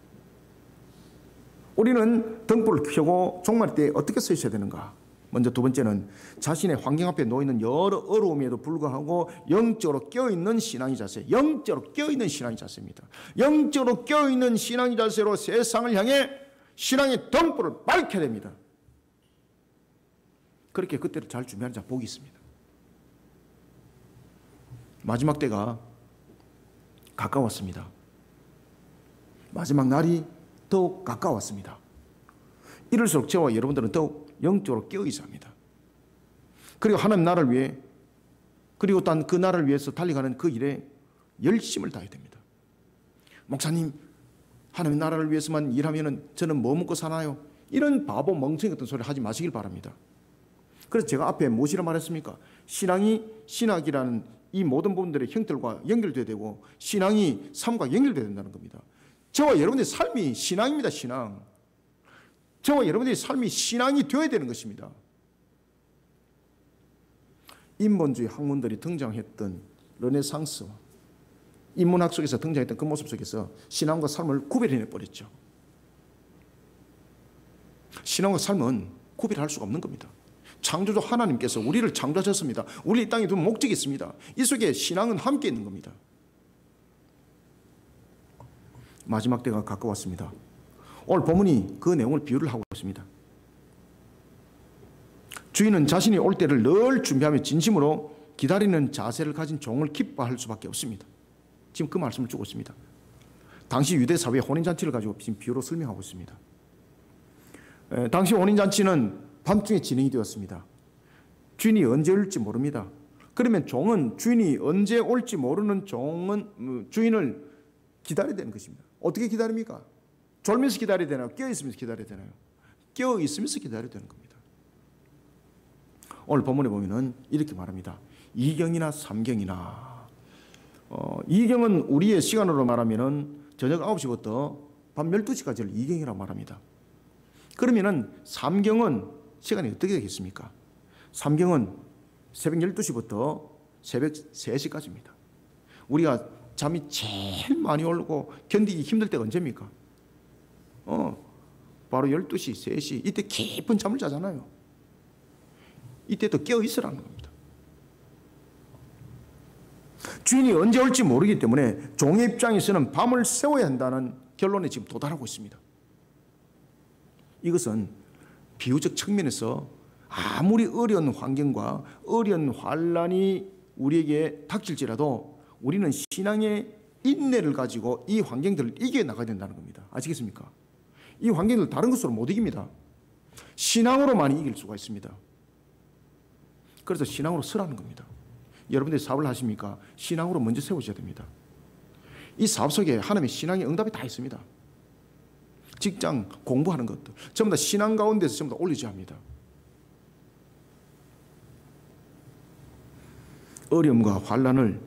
우리는 등불을 켜고 종말 때 어떻게 서 있어야 되는가? 먼저 두 번째는 자신의 환경 앞에 놓이는 여러 어려움에도 불구하고 영적으로 깨어있는 신앙의 자세, 영적으로 깨어있는 신앙의 자세입니다. 영적으로 깨어있는 신앙의 자세로 세상을 향해 신앙의 등불을 밝혀야 됩니다. 그렇게 그때를 잘 준비하는 자 복이 있습니다. 마지막 때가 가까웠습니다. 마지막 날이 더욱 가까웠습니다. 이럴수록 저와 여러분들은 더욱 영적으로 깨어있어야 합니다. 그리고 하나님 나라를 위해, 그리고 또 그 나라를 위해서 달려가는 그 일에 열심을 다해야 됩니다. 목사님, 하나님 나라를 위해서만 일하면 저는 뭐 먹고 사나요? 이런 바보 멍청이 같은 소리 하지 마시길 바랍니다. 그래서 제가 앞에 무엇이라 말했습니까? 신학이라는 이 모든 부분들의 형태과 연결돼야 되고 신앙이 삶과 연결돼야 된다는 겁니다. 저와 여러분의 삶이 신앙입니다. 신앙. 저와 여러분의 삶이 신앙이 되어야 되는 것입니다. 인본주의 학문들이 등장했던 르네상스와 인문학 속에서 등장했던 그 모습 속에서 신앙과 삶을 구별해내버렸죠. 신앙과 삶은 구별할 수가 없는 겁니다. 창조주 하나님께서 우리를 창조하셨습니다. 우리 이 땅에 두 목적이 있습니다. 이 속에 신앙은 함께 있는 겁니다. 마지막 때가 가까웠습니다. 오늘 본문이 그 내용을 비유를 하고 있습니다. 주인은 자신이 올 때를 늘 준비하며 진심으로 기다리는 자세를 가진 종을 기뻐할 수밖에 없습니다. 지금 그 말씀을 주고 있습니다. 당시 유대 사회의 혼인잔치를 가지고 지금 비유로 설명하고 있습니다. 당시 혼인잔치는 밤중에 진행이 되었습니다. 주인이 언제 올지 모릅니다. 그러면 종은 주인이 언제 올지 모르는 종은 주인을 기다려야 되는 것입니다. 어떻게 기다립니까? 졸면서 기다려야 되나요? 깨어있으면서 기다려야 되나요? 깨어있으면서 기다려야 되는 겁니다. 오늘 본문에 보면은 이렇게 말합니다. 2경이나 3경이나 2경은 우리의 시간으로 말하면은 저녁 9시부터 밤 12시까지를 이경이라고 말합니다. 그러면은 삼경은 시간이 어떻게 되겠습니까? 삼경은 새벽 12시부터 새벽 3시까지입니다. 우리가 잠이 제일 많이 오고 견디기 힘들 때가 언제입니까? 바로 12시, 3시 이때 깊은 잠을 자잖아요. 이때 또 깨어 있으라는 겁니다. 주인이 언제 올지 모르기 때문에 종의 입장에서는 밤을 새워야 한다는 결론에 지금 도달하고 있습니다. 이것은 비유적 측면에서 아무리 어려운 환경과 어려운 환란이 우리에게 닥칠지라도 우리는 신앙의 인내를 가지고 이 환경들을 이겨나가야 된다는 겁니다. 아시겠습니까? 이 환경을 다른 것으로 못 이깁니다. 신앙으로만 이길 수가 있습니다. 그래서 신앙으로 서라는 겁니다. 여러분들이 사업을 하십니까? 신앙으로 먼저 세우셔야 됩니다. 이 사업 속에 하나님의 신앙의 응답이 다 있습니다. 직장, 공부하는 것도 전부 다 신앙 가운데서 전부 다 올리셔야 합니다. 어려움과 환난을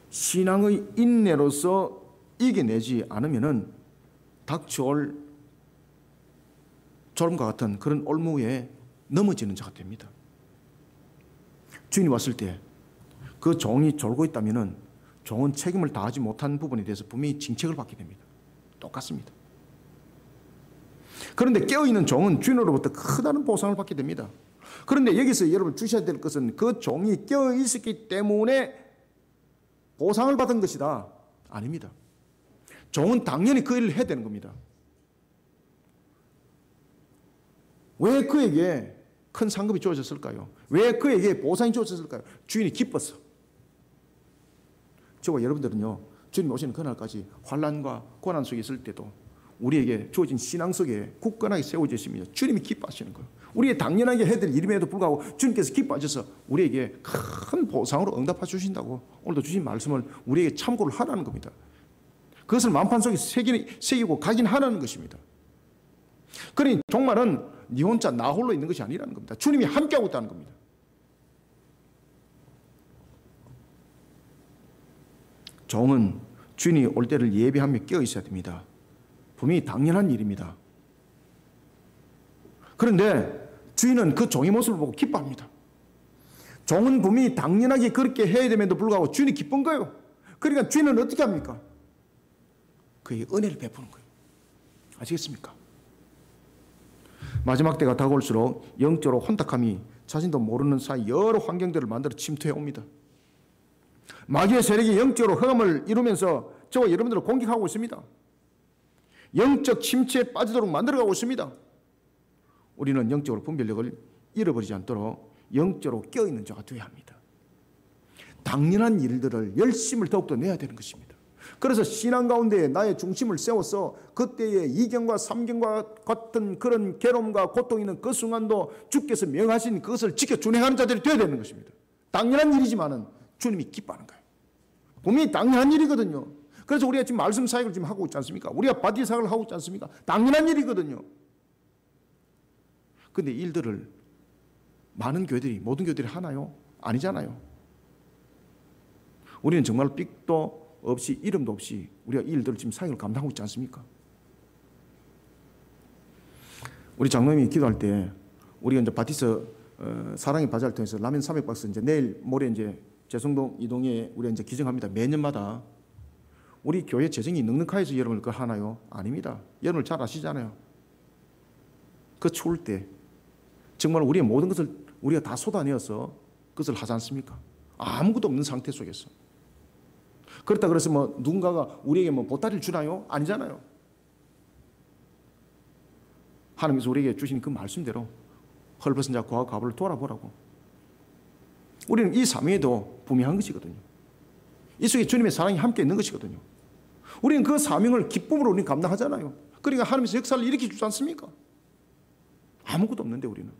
신앙의 인내로서 이겨내지 않으면은 닥쳐올 졸음과 같은 그런 올무에 넘어지는 자가 됩니다. 주인이 왔을 때 그 종이 졸고 있다면은 종은 책임을 다하지 못한 부분에 대해서 분명히 징책을 받게 됩니다. 똑같습니다. 그런데 깨어있는 종은 주인으로부터 크다는 보상을 받게 됩니다. 그런데 여기서 여러분 주셔야 될 것은 그 종이 깨어있었기 때문에 보상을 받은 것이다. 아닙니다. 종은 당연히 그 일을 해야 되는 겁니다. 왜 그에게 큰 상급이 주어졌을까요? 왜 그에게 보상이 주어졌을까요? 주인이 기뻤어. 저와 여러분들은요, 주님 오시는 그날까지 환난과 고난 속에 있을 때도 우리에게 주어진 신앙 속에 굳건하게 세워지시며 주님이 기뻐하시는 거예요. 우리의 당연하게 해야 될 일임에도 불구하고 주님께서 기뻐하셔서 우리에게 큰 보상으로 응답해 주신다고 오늘도 주신 말씀을 우리에게 참고를 하라는 겁니다. 그것을 만판 속에 새기고 가긴 하라는 것입니다. 그러니 종말은 네 혼자 나 홀로 있는 것이 아니라는 겁니다. 주님이 함께하고 있다는 겁니다. 종은 주인이 올 때를 예비하며 깨어 있어야 됩니다. 분명히 당연한 일입니다. 그런데 주인은 그 종의 모습을 보고 기뻐합니다. 종은 분명히 당연하게 그렇게 해야 됨에도 불구하고 주인이 기쁜 거예요. 그러니까 주인은 어떻게 합니까? 그에게 은혜를 베푸는 거예요. 아시겠습니까? 마지막 때가 다가올수록 영적으로 혼탁함이 자신도 모르는 사이 여러 환경들을 만들어 침투해 옵니다. 마귀의 세력이 영적으로 흑암을 이루면서 저와 여러분들을 공격하고 있습니다. 영적 침체에 빠지도록 만들어가고 있습니다. 우리는 영적으로 분별력을 잃어버리지 않도록 영적으로 깨어있는 자가 되어야 합니다. 당연한 일들을 열심을 더욱더 내야 되는 것입니다. 그래서 신앙 가운데 나의 중심을 세워서 그때의 2경과 3경과 같은 그런 괴로움과 고통이 있는 그 순간도 주께서 명하신 그것을 지켜 준행하는 자들이 되어야 되는 것입니다. 당연한 일이지만은 주님이 기뻐하는 거예요. 분명히 당연한 일이거든요. 그래서 우리가 지금 말씀 사역을 지금 하고 있지 않습니까? 우리가 바디 사역을 하고 있지 않습니까? 당연한 일이거든요. 그런데 일들을 많은 교회들이, 모든 교회들이 하나요? 아니잖아요. 우리는 정말 삑도 없이 이름도 없이 우리가 이 일들을 지금 사역을 감당하고 있지 않습니까? 우리 장로님이 기도할 때 우리가 이제 바티스 사랑의 바자를 통해서 라면 300박스 이제 내일 모레 이제 재성동 이동에 우리가 이제 기증합니다. 매년마다. 우리 교회 재정이 넉넉하여서 여러분을 그걸 하나요? 아닙니다. 여러분을 잘 아시잖아요. 그 추울 때 정말 우리의 모든 것을 우리가 다 쏟아내어서 그것을 하지 않습니까? 아무것도 없는 상태 속에서. 그렇다 그래서 뭐 누군가가 우리에게 뭐 보따리를 주나요? 아니잖아요. 하나님께서 우리에게 주신 그 말씀대로 헐벗은 자 고아 가부를 돌아보라고. 우리는 이 사명에도 분명한 것이거든요. 이 속에 주님의 사랑이 함께 있는 것이거든요. 우리는 그 사명을 기쁨으로 우리는 감당하잖아요. 그러니까 하나님께서 역사를 일으켜 주지 않습니까? 아무것도 없는데 우리는.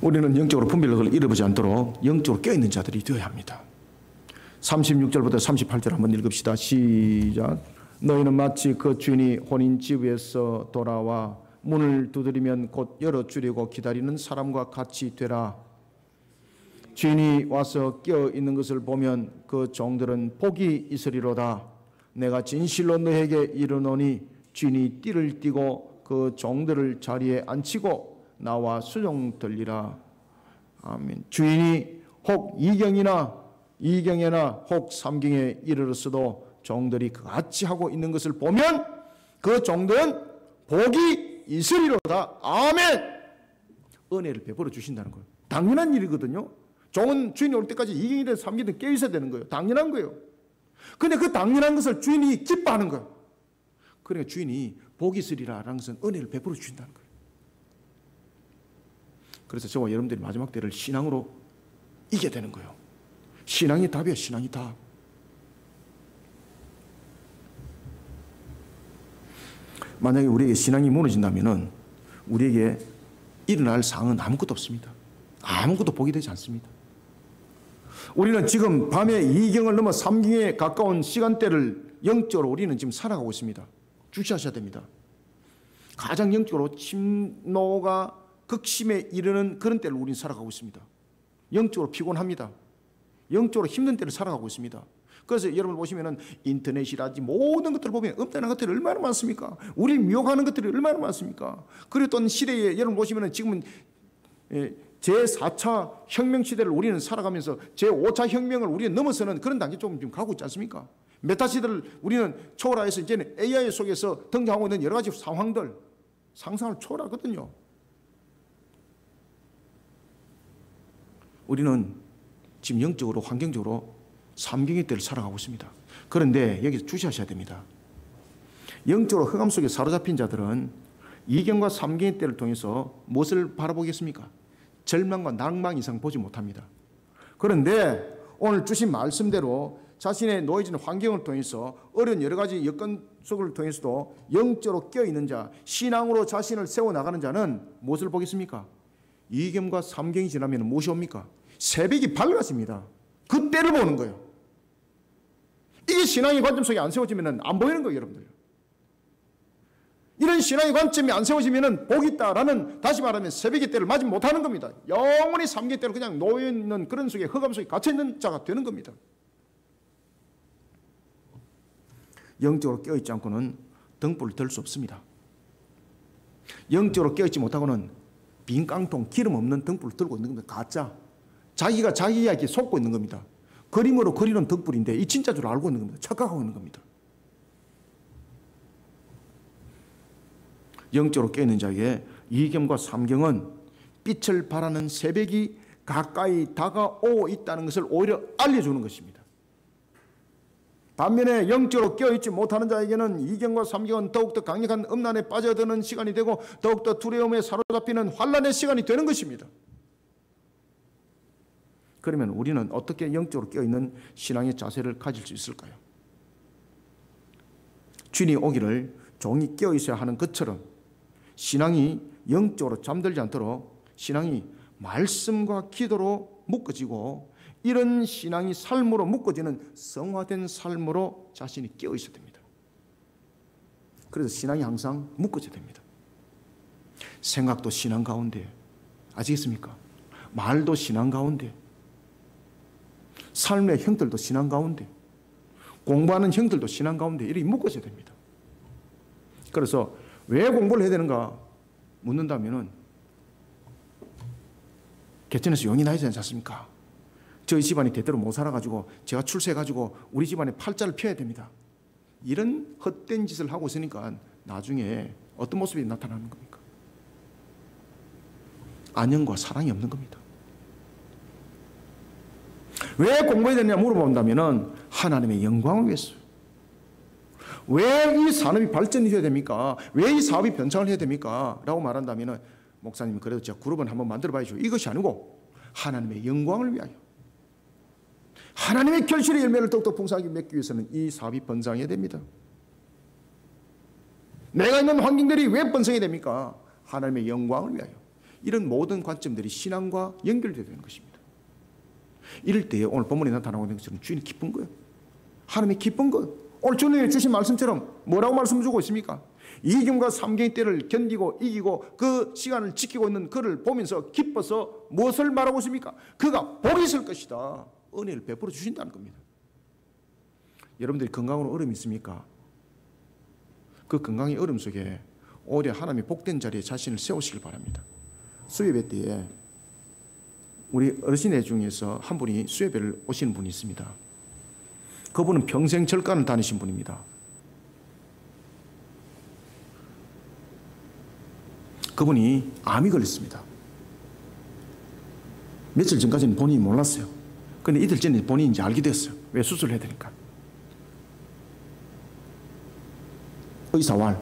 우리는 영적으로 분별력을 잃어버리지 않도록 영적으로 깨어있는 자들이 되어야 합니다. 36절부터 38절 한번 읽읍시다. 시작. 너희는 마치 그 주인이 혼인집에서 돌아와 문을 두드리면 곧 열어주려고 기다리는 사람과 같이 되라. 주인이 와서 깨어 있는 것을 보면 그 종들은 복이 있으리로다. 내가 진실로 너에게 이르노니 주인이 띠를 띠고 그 종들을 자리에 앉히고 나와 수종들리라. 아멘. 주인이 혹 이경에나 혹 삼경에 이르렀어도 종들이 그같이 하고 있는 것을 보면 그 종들은 복이 있으리로다. 아멘. 은혜를 베풀어 주신다는 거예요. 당연한 일이거든요. 종은 주인이 올 때까지 이경이든 삼경이든 깨어 있어야 되는 거예요. 당연한 거예요. 근데 그 당연한 것을 주인이 기뻐하는 거예요. 그러니까 주인이 복이 있으리라라는 것은 은혜를 베풀어 주신다는 거예요. 그래서 저와 여러분들이 마지막 때를 신앙으로 이겨야 되는 거예요. 신앙이 답이에요. 신앙이 답. 만약에 우리에게 신앙이 무너진다면 우리에게 일어날 상황은 아무것도 없습니다. 아무것도 복이 되지 않습니다. 우리는 지금 밤에 2경을 넘어 3경에 가까운 시간대를 영적으로 우리는 지금 살아가고 있습니다. 주시하셔야 됩니다. 가장 영적으로 침노가 극심에 이르는 그런 때를 우리는 살아가고 있습니다. 영적으로 피곤합니다. 영적으로 힘든 때를 살아가고 있습니다. 그래서 여러분 보시면은 인터넷이라든지 모든 것들을 보면 엄청난 것들이 얼마나 많습니까? 우리 미혹하는 것들이 얼마나 많습니까? 그리고 또 시대에 여러분 보시면은 지금은 제4차 혁명 시대를 우리는 살아가면서 제5차 혁명을 우리는 넘어서는 그런 단계 조금 지금 가고 있지 않습니까? 메타 시대를 우리는 초월해서 이제는 AI 속에서 등장하고 있는 여러 가지 상황들, 상상을 초월하거든요. 우리는 지금 영적으로, 환경적으로 삼경의 때를 살아가고 있습니다. 그런데 여기서 주시하셔야 됩니다. 영적으로 흑암 속에 사로잡힌 자들은 이경과 삼경의 때를 통해서 무엇을 바라보겠습니까? 절망과 낭망 이상 보지 못합니다. 그런데 오늘 주신 말씀대로 자신의 놓여진 환경을 통해서 어려운 여러 가지 여건 속을 통해서도 영적으로 깨어있는 자, 신앙으로 자신을 세워나가는 자는 무엇을 보겠습니까? 이경과 삼경이 지나면 무엇이 옵니까? 새벽이 밝아집니다. 그 때를 보는 거예요. 이게 신앙의 관점 속에 안 세워지면 안 보이는 거예요, 여러분들. 이런 신앙의 관점이 안 세워지면 복이 있다라는, 다시 말하면 새벽의 때를 맞지 못하는 겁니다. 영원히 삼경의 때로 그냥 놓여있는 그런 속에 흑암 속에 갇혀있는 자가 되는 겁니다. 영적으로 깨어있지 않고는 등불을 들 수 없습니다. 영적으로 깨어있지 못하고는 빈 깡통, 기름 없는 등불을 들고 있는 겁니다. 가짜. 자기가 자기 이야기에 속고 있는 겁니다. 그림으로 그리는 등불인데 이 진짜 줄 알고 있는 겁니다. 착각하고 있는 겁니다. 영적으로 깨어있는 자에게 이경과 삼경은 빛을 발하는 새벽이 가까이 다가오고 있다는 것을 오히려 알려주는 것입니다. 반면에 영적으로 깨어있지 못하는 자에게는 이경과 삼경은 더욱더 강력한 음란에 빠져드는 시간이 되고 더욱더 두려움에 사로잡히는 환난의 시간이 되는 것입니다. 그러면 우리는 어떻게 영적으로 깨어있는 신앙의 자세를 가질 수 있을까요? 주인이 오기를 종이 깨어있어야 하는 것처럼 신앙이 영적으로 잠들지 않도록 신앙이 말씀과 기도로 묶어지고 이런 신앙이 삶으로 묶어지는 성화된 삶으로 자신이 깨어있어야 됩니다. 그래서 신앙이 항상 묶어져야 됩니다. 생각도 신앙 가운데, 아시겠습니까? 말도 신앙 가운데, 삶의 형들도 신앙 가운데, 공부하는 형들도 신앙 가운데 이렇게 묶어져야 됩니다. 그래서 왜 공부를 해야 되는가 묻는다면은 개천에서 용이 나야 되지 않습니까? 저희 집안이 대대로 못 살아가지고 제가 출세해가지고 우리 집안에 팔자를 펴야 됩니다. 이런 헛된 짓을 하고 있으니까 나중에 어떤 모습이 나타나는 겁니까? 안녕과 사랑이 없는 겁니다. 왜 공부해야 되느냐 물어본다면 하나님의 영광을 위해서. 왜 이 산업이 발전이 해야 됩니까? 왜 이 사업이 변창을 해야 됩니까? 라고 말한다면 목사님 그래도 제가 그룹은 한번 만들어 봐야죠. 이것이 아니고 하나님의 영광을 위하여, 하나님의 결실의 열매를 더욱더 풍성하게 맺기 위해서는 이 사업이 번성해야 됩니다. 내가 있는 환경들이 왜 번성해야 됩니까? 하나님의 영광을 위하여. 이런 모든 관점들이 신앙과 연결되어야 되는 것입니다. 이럴 때 오늘 본문에 나타나고 있는 것처럼 주인이 기쁜 거예요. 하나님이 기쁜 것. 오늘 주님이 주신 말씀처럼 뭐라고 말씀 주고 있습니까? 이경과 삼경의 때를 견디고 이기고 그 시간을 지키고 있는 그를 보면서 기뻐서 무엇을 말하고 있습니까? 그가 복이 있을 것이다. 은혜를 베풀어 주신다는 겁니다. 여러분들이 건강으로 어려움이 있습니까? 그 건강의 어려움 속에 오히려 하나님의 복된 자리에 자신을 세우시길 바랍니다. 수예배 때에 우리 어르신의 중에서 한 분이 수예배를 오시는 분이 있습니다. 그분은 평생 절간을 다니신 분입니다. 그분이 암이 걸렸습니다. 며칠 전까지는 본인이 몰랐어요. 그런데 이틀 전에 본인이 이제 알게 됐어요. 왜? 수술을 해야 되니까. 의사와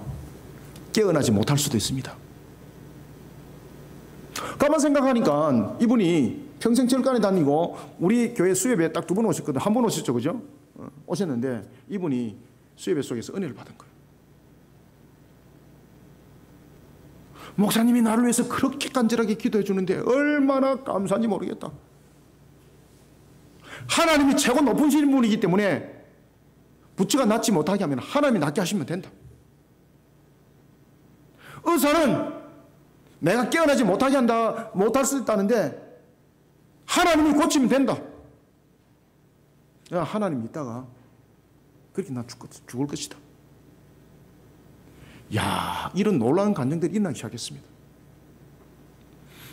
깨어나지 못할 수도 있습니다. 가만 생각하니까 이분이 평생 절간에 다니고 우리 교회 수예배에 딱 2번 오셨거든요. 한 번 오셨죠, 그죠? 오셨는데 이분이 수예배 속에서 은혜를 받은 거예요. 목사님이 나를 위해서 그렇게 간절하게 기도해 주는데 얼마나 감사한지 모르겠다. 하나님이 최고 높으신 분이기 때문에 부처가 낫지 못하게 하면 하나님이 낫게 하시면 된다. 의사는 내가 깨어나지 못하게 한다, 못할 수 있다는데 하나님이 고치면 된다. 하나님 있다가 그렇게 나 죽을 것이다. 야, 이런 놀라운 감정들이 일어나기 시작했습니다.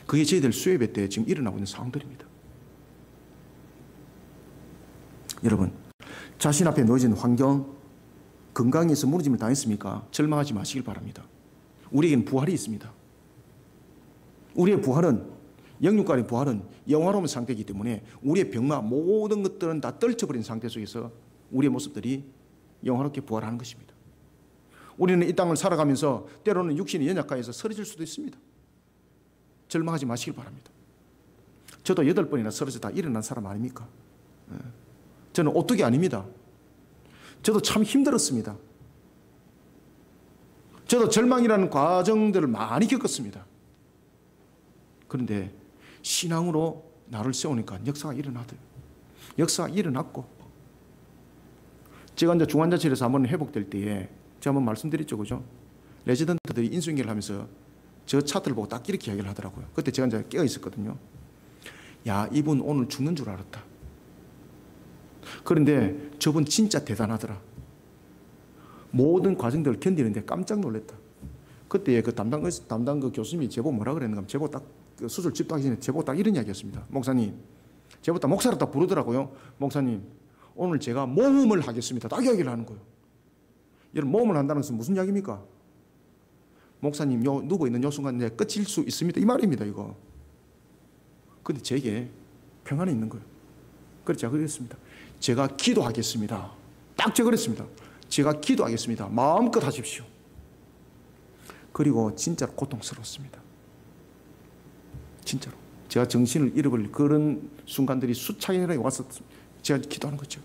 그게 저희들 수예배 때 지금 일어나고 있는 상황들입니다. 여러분, 자신 앞에 놓여진 환경, 건강에서 무너짐을 당했습니까? 절망하지 마시길 바랍니다. 우리에게는 부활이 있습니다. 우리의 부활은, 영육간의 부활은 영화로운 상태이기 때문에 우리의 병마 모든 것들은 다 떨쳐버린 상태 속에서 우리의 모습들이 영화롭게 부활하는 것입니다. 우리는 이 땅을 살아가면서 때로는 육신이 연약하여서 쓰러질 수도 있습니다. 절망하지 마시길 바랍니다. 저도 8번이나 쓰러져 다 일어난 사람 아닙니까? 저는 오뚜기 아닙니다. 저도 참 힘들었습니다. 저도 절망이라는 과정들을 많이 겪었습니다. 그런데 신앙으로 나를 세우니까 역사가 일어나더라고요. 역사가 일어났고, 제가 이제 중환자실에서 한번 회복될 때에 제가 한번 말씀드렸죠, 그죠? 레지던트들이 인수인계를 하면서 저 차트를 보고 딱 이렇게 이야기를 하더라고요. 그때 제가 이제 깨어 있었거든요. 야, 이분 오늘 죽는 줄 알았다. 그런데 저분 진짜 대단하더라. 모든 과정들을 견디는데 깜짝 놀랐다. 그때 그 담당 그 교수님이 제보 뭐라 그랬는가 하면 제보 딱 그 수술 집도하기 전에 제보 딱 이런 이야기였습니다. 목사님, 제보 딱 목사를 딱 부르더라고요. 목사님, 오늘 제가 모험을 하겠습니다. 딱 이야기를 하는 거예요. 여러분, 모험을 한다는 것은 무슨 이야기입니까? 목사님, 누워있는 요 순간 내 끝일 수 있습니다. 이 말입니다, 이거. 근데 제게 평안이 있는 거예요. 그래서 제가 그랬습니다. 제가 기도하겠습니다. 딱 제가 그랬습니다. 제가 기도하겠습니다. 마음껏 하십시오. 그리고 진짜로 고통스러웠습니다. 진짜로. 제가 정신을 잃어버릴 그런 순간들이 수차례나 와서 제가 기도하는 거죠.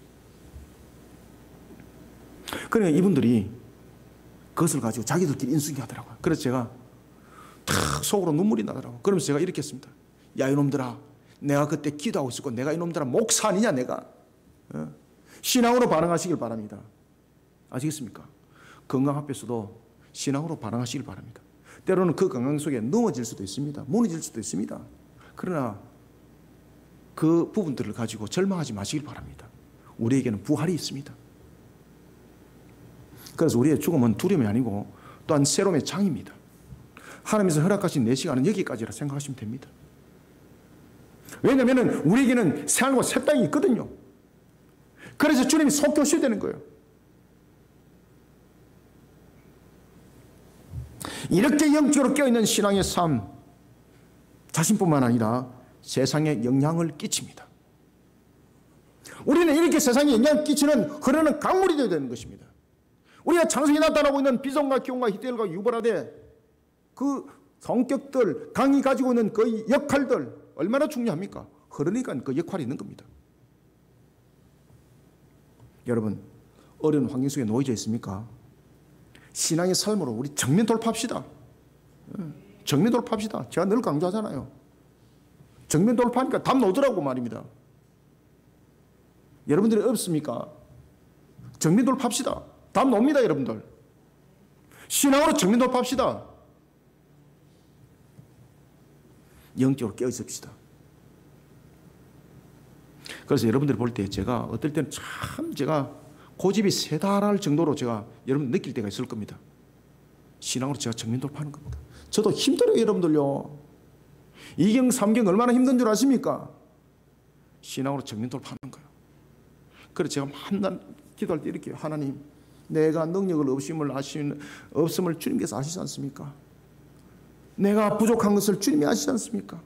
그러니까 이분들이 그것을 가지고 자기들끼리 인수인계하더라고요. 그래서 제가 탁 속으로 눈물이 나더라고요. 그러면서 제가 이렇게 했습니다. 야, 이놈들아, 내가 그때 기도하고 있었고 내가 이놈들아 목사 아니냐 내가. 신앙으로 반응하시길 바랍니다. 아시겠습니까? 건강 앞에서도 신앙으로 반응하시길 바랍니다. 때로는 그 건강 속에 넘어질 수도 있습니다. 무너질 수도 있습니다. 그러나 그 부분들을 가지고 절망하지 마시길 바랍니다. 우리에게는 부활이 있습니다. 그래서 우리의 죽음은 두려움이 아니고 또한 새로움의 장입니다. 하나님께서 허락하신 내 시간은 여기까지라 생각하시면 됩니다. 왜냐하면 우리에게는 새하늘과 새 땅이 있거든요. 그래서 주님이 속히 오셔야 되는 거예요. 이렇게 영적으로 깨어있는 신앙의 삶, 자신뿐만 아니라 세상에 영향을 끼칩니다. 우리는 이렇게 세상에 영향을 끼치는 흐르는 강물이 되어야 되는 것입니다. 우리가 창세기에 나타나고 있는 비송과 기온과 히데엘과 유보라데 그 성격들, 강이 가지고 있는 그 역할들 얼마나 중요합니까? 흐르니까 그 역할이 있는 겁니다. 여러분, 어려운 환경 속에 놓여져 있습니까? 신앙의 삶으로 우리 정면 돌파합시다. 정면 돌파합시다. 제가 늘 강조하잖아요. 정면 돌파하니까 답 나오더라고 말입니다. 여러분들이 없습니까? 정면 돌파합시다. 답 나옵니다, 여러분들. 신앙으로 정면 돌파합시다. 영적으로 깨어 있읍시다. 그래서 여러분들이 볼 때 제가 어떨 때는 참 제가 고집이 세다랄 정도로 제가 여러분 느낄 때가 있을 겁니다. 신앙으로 제가 정면 돌파하는 겁니다. 저도 힘들어요, 여러분들요. 2경, 3경 얼마나 힘든 줄 아십니까? 신앙으로 정면 돌파하는 거예요. 그래서 제가 맨날 기도할 때 이렇게 하나님, 내가 능력을 없음을 주님께서 아시지 않습니까? 내가 부족한 것을 주님이 아시지 않습니까?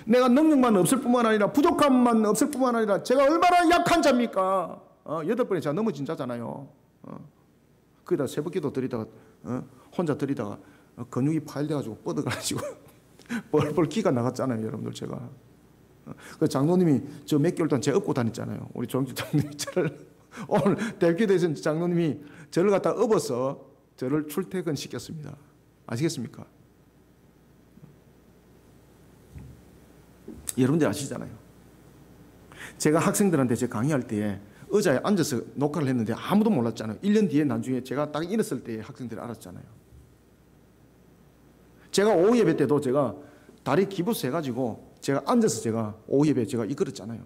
내가 능력만 없을 뿐만 아니라 부족함만 없을 뿐만 아니라 제가 얼마나 약한 자입니까? 8번에 제가 넘어진 자잖아요. 거기다 새벽기도 드리다가 혼자 드리다가 근육이 파열돼가지고 뻗어가지고 뻘뻘 기가 나갔잖아요, 여러분들 제가. 그 장로님이 저 몇 개월 동안 제가 업고 다녔잖아요. 우리 조영주 장로님이 저를 오늘 대기도에서 장로님이 저를 갖다 업어서 저를 출퇴근시켰습니다. 아시겠습니까? 여러분들 아시잖아요. 제가 학생들한테 제가 강의할 때 의자에 앉아서 녹화를 했는데 아무도 몰랐잖아요. 1년 뒤에 나중에 제가 딱 일었을 때 학생들이 알았잖아요. 제가 오후 예배 때도 제가 다리 기부스 해가지고 제가 앉아서 제가 오후 예배 제가 이끌었잖아요.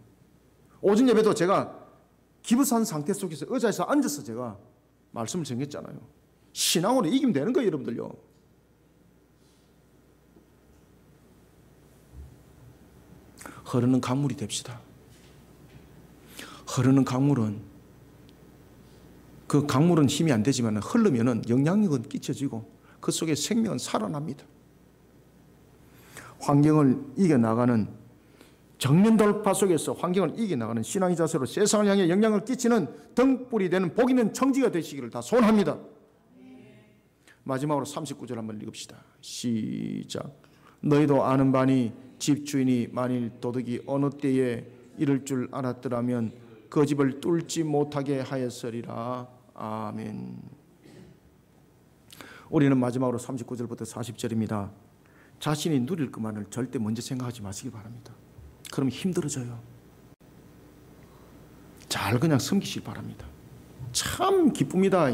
오전 예배도 제가 기부스한 상태 속에서 의자에서 앉아서 제가 말씀을 전했잖아요. 신앙으로 이기면 되는 거예요, 여러분들요. 흐르는 강물이 됩시다. 흐르는 강물은 그 강물은 힘이 안 되지만 흐르면은 영향력은 끼쳐지고 그 속에 생명은 살아납니다. 환경을 이겨나가는 정면 돌파 속에서 환경을 이겨나가는 신앙의 자세로 세상을 향해 영향을 끼치는 등불이 되는 복 있는 청지가 되시기를 다 소원합니다. 마지막으로 39절 한번 읽읍시다. 시작. 너희도 아는 바니 집주인이 만일 도둑이 어느 때에 이를 줄 알았더라면 그 집을 뚫지 못하게 하였으리라. 아멘. 우리는 마지막으로 39절부터 40절입니다. 자신이 누릴 것만을 절대 먼저 생각하지 마시기 바랍니다. 그럼 힘들어져요. 잘 그냥 섬기시기 바랍니다. 참 기쁩니다.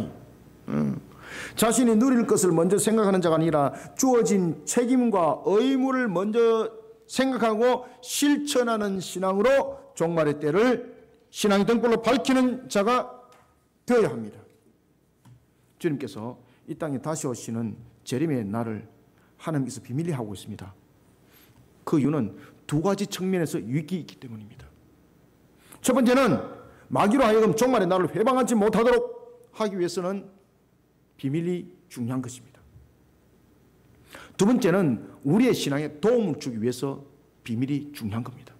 자신이 누릴 것을 먼저 생각하는 자가 아니라 주어진 책임과 의무를 먼저 생각하고 실천하는 신앙으로 종말의 때를 신앙의 등불로 밝히는 자가 되어야 합니다. 주님께서 이 땅에 다시 오시는 재림의 날을 하나님께서 비밀리 하고 있습니다. 그 이유는 두 가지 측면에서 유익이 있기 때문입니다. 첫 번째는 마귀로 하여금 종말의 날을 회방하지 못하도록 하기 위해서는 비밀이 중요한 것입니다. 두 번째는 우리의 신앙에 도움을 주기 위해서 비밀이 중요한 겁니다.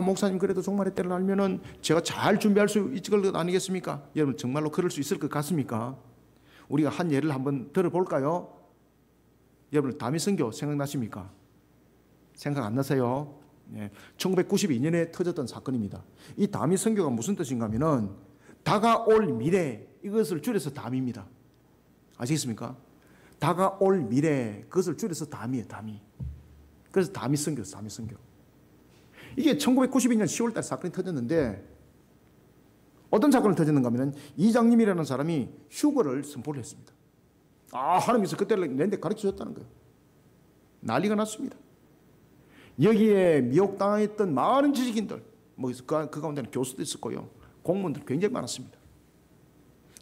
목사님 그래도 종말의 때를 알면은 제가 잘 준비할 수 있을 것 아니겠습니까? 여러분 정말로 그럴 수 있을 것 같습니까? 우리가 한 예를 한번 들어볼까요? 여러분 다미선교 생각나십니까? 생각 안 나세요? 1992년에 터졌던 사건입니다. 이 다미선교가 무슨 뜻인가 하면은 다가올 미래, 이것을 줄여서 담입니다. 아시겠습니까? 다가올 미래, 그것을 줄여서 담이에요, 담이. 그래서 다미선교였어요, 다미선교. 이게 1992년 10월달 사건이 터졌는데 어떤 사건을 터졌는가 하면 이장님이라는 사람이 휴거를 선포를 했습니다. 하나님께서 그때를 내한테 가르쳐 줬다는 거예요. 난리가 났습니다. 여기에 미혹당했던 많은 지식인들, 그 가운데는 교수도 있었고요. 공무원들이 굉장히 많았습니다.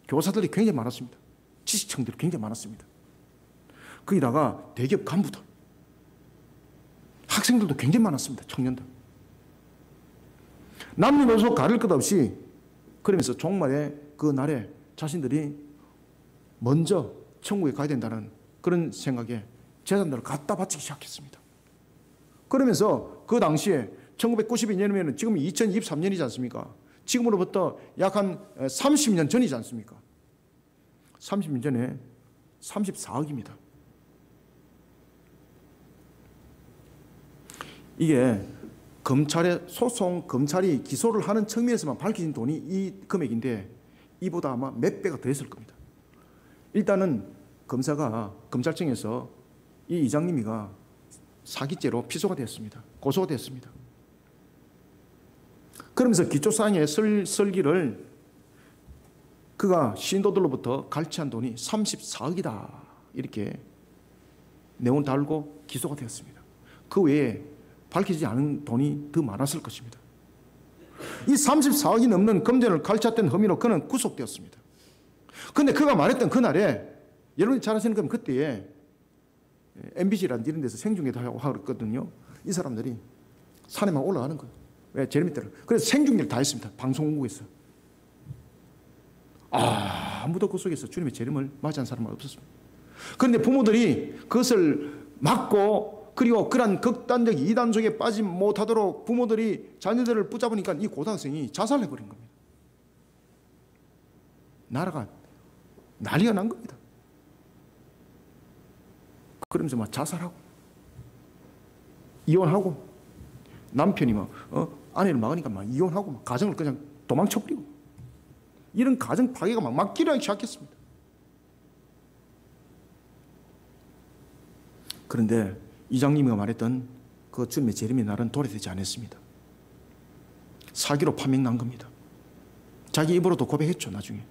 교사들이 굉장히 많았습니다. 지식층들이 굉장히 많았습니다. 거기다가 대기업 간부들, 학생들도 굉장히 많았습니다. 청년들. 남녀노소 가릴 것 없이 그러면서 종말의 그 날에 자신들이 먼저 천국에 가야 된다는 그런 생각에 재산들을 갖다 바치기 시작했습니다. 그러면서 그 당시에 1992년이면 지금 2023년이지 않습니까? 지금으로부터 약 한 30년 전이지 않습니까? 30년 전에 34억입니다. 이게 검찰이 기소를 하는 측면에서만 밝혀진 돈이 이 금액인데 이보다 아마 몇 배가 더 했을 겁니다. 일단은 검찰청에서 이 이장님이가 사기죄로 피소가 됐습니다. 고소가 됐습니다. 그러면서 기초사항의 설기를 그가 신도들로부터 갈취한 돈이 34억이다. 이렇게 내용 달고 기소가 되었습니다. 그 외에 밝히지 않은 돈이 더 많았을 것입니다. 이 34억이 넘는 금전을 갈취했던 혐의로 그는 구속되었습니다. 그런데 그가 말했던 그날에, 여러분이 잘 아시는 건 그때에 MBC라는 이런 데서 생중계도 하고 그랬거든요. 이 사람들이 산에 막 올라가는 거예요. 왜? 제레미 때를. 그래서 생중계를 다 했습니다. 방송국에서. 아무도 그 속에서 주님의 재림을 맞이한 사람은 없었습니다. 그런데 부모들이 그것을 막고, 그리고 그런 극단적 이단 속에 빠지 못하도록 부모들이 자녀들을 붙잡으니까 이 고등학생이 자살을 해버린 겁니다. 나라가 난리가 난 겁니다. 그러면서 막 자살하고 이혼하고, 남편이 막 아내를 막으니까 막 이혼하고 막 가정을 그냥 도망쳐버리고, 이런 가정 파괴가 막 일어나기 시작했습니다. 그런데 이장님이가 말했던 그 주님의 재림의 날은 도래되지 않았습니다. 사기로 파명 난 겁니다. 자기 입으로도 고백했죠. 나중에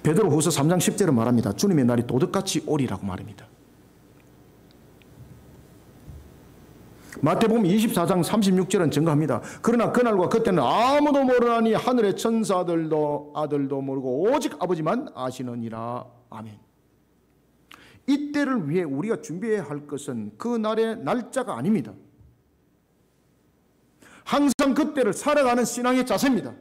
베드로후서 3장 10절은 말합니다. 주님의 날이 도둑같이 오리라고 말합니다. 마태복음 24장 36절은 증거합니다. 그러나 그날과 그때는 아무도 모르나니 하늘의 천사들도 아들도 모르고 오직 아버지만 아시느니라. 아멘. 이때를 위해 우리가 준비해야 할 것은 그 날의 날짜가 아닙니다. 항상 그때를 살아가는 신앙의 자세입니다.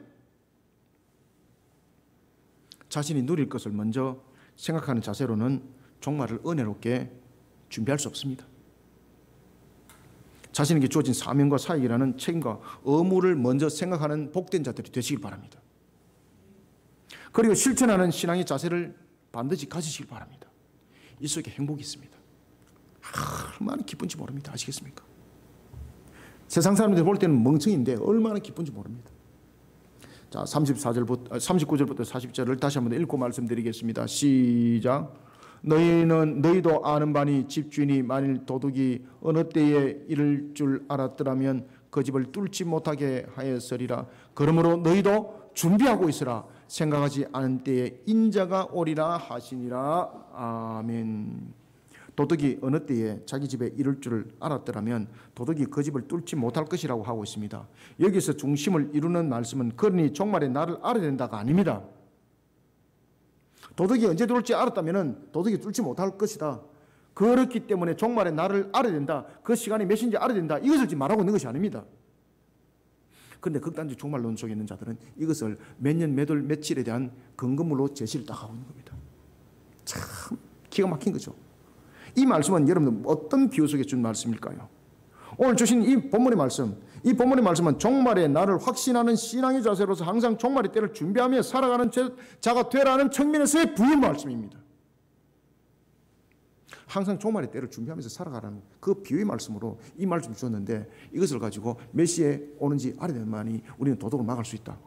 자신이 누릴 것을 먼저 생각하는 자세로는 종말을 은혜롭게 준비할 수 없습니다. 자신에게 주어진 사명과 사역이라는 책임과 의무를 먼저 생각하는 복된 자들이 되시길 바랍니다. 그리고 실천하는 신앙의 자세를 반드시 가지시길 바랍니다. 이 속에 행복이 있습니다. 얼마나 기쁜지 모릅니다. 아시겠습니까? 세상 사람들이 볼 때는 멍청인데 얼마나 기쁜지 모릅니다. 자, 39절부터 40절을 다시 한번 읽고 말씀드리겠습니다. 시작. 너희도 아는 바니 집주인이 만일 도둑이 어느 때에 이를 줄 알았더라면 그 집을 뚫지 못하게 하였으리라. 그러므로 너희도 준비하고 있으라. 생각하지 않은 때에 인자가 오리라 하시니라. 아멘. 도둑이 어느 때에 자기 집에 이를 줄 알았더라면 도둑이 그 집을 뚫지 못할 것이라고 하고 있습니다. 여기서 중심을 이루는 말씀은 그러니 종말의 날을 알아야 된다가 아닙니다. 도둑이 언제 들어올지 알았다면 도둑이 뚫지 못할 것이다. 그렇기 때문에 종말의 날을 알아야 된다. 그 시간이 몇인지 알아야 된다. 이것을 지금 말하고 있는 것이 아닙니다. 그런데 극단적 종말론 속에 있는 자들은 이것을 몇 년, 몇 월, 며칠에 대한 근거물로 제시를 딱 하고 있는 겁니다. 참 기가 막힌 거죠. 이 말씀은 여러분 어떤 비유 속에 준 말씀일까요? 오늘 주신 이 본문의 말씀은 종말의 날을 확신하는 신앙의 자세로서 항상 종말의 때를 준비하며 살아가는 자가 되라는 측면에서의 부유 말씀입니다. 항상 종말의 때를 준비하면서 살아가라는 그 비유의 말씀으로 이 말씀을 주었는데, 이것을 가지고 몇 시에 오는지 알아야 되만이 우리는 도둑을 막을 수 있다.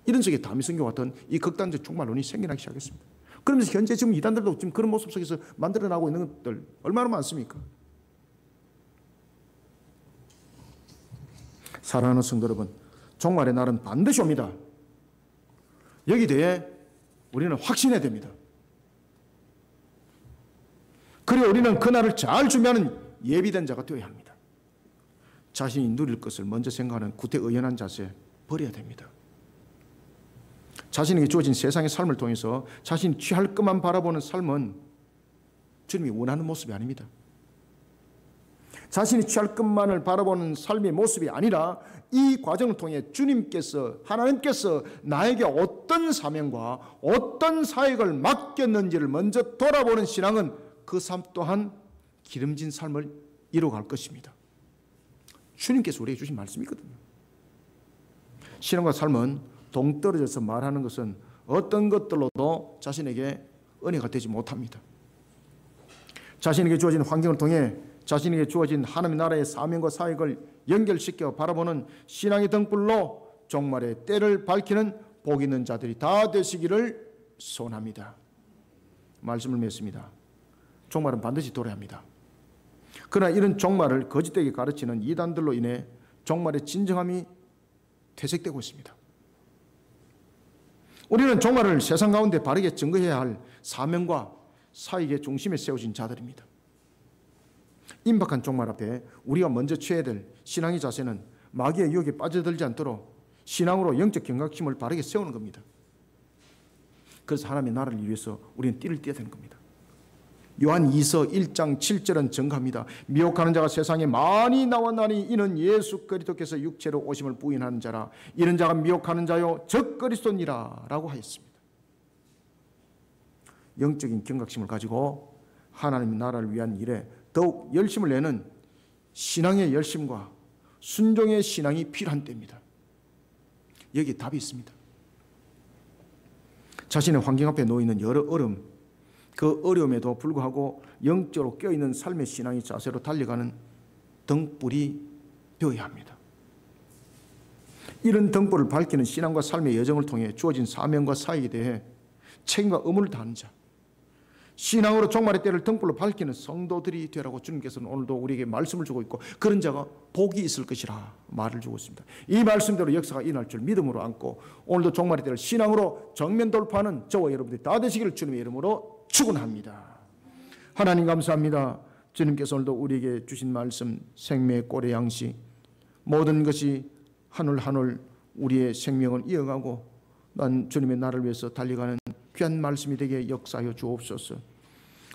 이런 식의 다미성교 같은 이 극단적 종말론이 생겨나기 시작했습니다. 그러면서 현재 지금 이단들도 지금 그런 모습 속에서 만들어나고 있는 것들 얼마나 많습니까? 사랑하는 성도 여러분, 종말의 날은 반드시 옵니다. 여기에 대해 우리는 확신해야 됩니다. 그리고 우리는 그 날을 잘 준비하는 예비된 자가 되어야 합니다. 자신이 누릴 것을 먼저 생각하는 구태의연한 자세 버려야 됩니다. 자신에게 주어진 세상의 삶을 통해서 자신이 취할 것만 바라보는 삶은 주님이 원하는 모습이 아닙니다. 자신이 취할 것만을 바라보는 삶의 모습이 아니라 이 과정을 통해 하나님께서 나에게 어떤 사명과 어떤 사역을 맡겼는지를 먼저 돌아보는 신앙은 그 삶 또한 기름진 삶을 이루어갈 것입니다. 주님께서 우리에게 주신 말씀이거든요. 신앙과 삶은 동떨어져서 말하는 것은 어떤 것들로도 자신에게 은혜가 되지 못합니다. 자신에게 주어진 환경을 통해 자신에게 주어진 하나님의 나라의 사명과 사역을 연결시켜 바라보는 신앙의 등불로 종말의 때를 밝히는 복 있는 자들이 다 되시기를 소원합니다. 말씀을 맺습니다. 종말은 반드시 도래합니다. 그러나 이런 종말을 거짓되게 가르치는 이단들로 인해 종말의 진정함이 퇴색되고 있습니다. 우리는 종말을 세상 가운데 바르게 증거해야 할 사명과 사역의 중심에 세워진 자들입니다. 임박한 종말 앞에 우리가 먼저 취해야 될 신앙의 자세는 마귀의 유혹에 빠져들지 않도록 신앙으로 영적 경각심을 바르게 세우는 겁니다. 그래서 하나님의 나라를 위해서 우리는 띠를 띠어야 되는 겁니다. 요한 2서 1장 7절은 증거합니다. 미혹하는 자가 세상에 많이 나왔나니 이는 예수 그리스도께서 육체로 오심을 부인하는 자라. 이런 자가 미혹하는 자요 적 그리스도니라 라고 하였습니다. 영적인 경각심을 가지고 하나님의 나라를 위한 일에 더욱 열심을 내는 신앙의 열심과 순종의 신앙이 필요한 때입니다. 여기에 답이 있습니다. 자신의 환경 앞에 놓이는 여러 어려움, 그 어려움에도 불구하고 영적으로 껴있는 삶의 신앙의 자세로 달려가는 등불이 되어야 합니다. 이런 등불을 밝히는 신앙과 삶의 여정을 통해 주어진 사명과 사역에 대해 책임과 의무를 다하는 자, 신앙으로 종말의 때를 등불로 밝히는 성도들이 되라고 주님께서는 오늘도 우리에게 말씀을 주고 있고, 그런 자가 복이 있을 것이라 말을 주고 있습니다. 이 말씀대로 역사가 일어날 줄 믿음으로 안고 오늘도 종말의 때를 신앙으로 정면 돌파하는 저와 여러분들이 다 되시기를 주님의 이름으로 축원합니다. 하나님 감사합니다. 주님께서 오늘도 우리에게 주신 말씀, 생명의 꼴의 양식, 모든 것이 한 올 한 올 우리의 생명을 이어가고 난 주님의 나라를 위해서 달려가는 귀한 말씀이 되게 역사하여 주옵소서.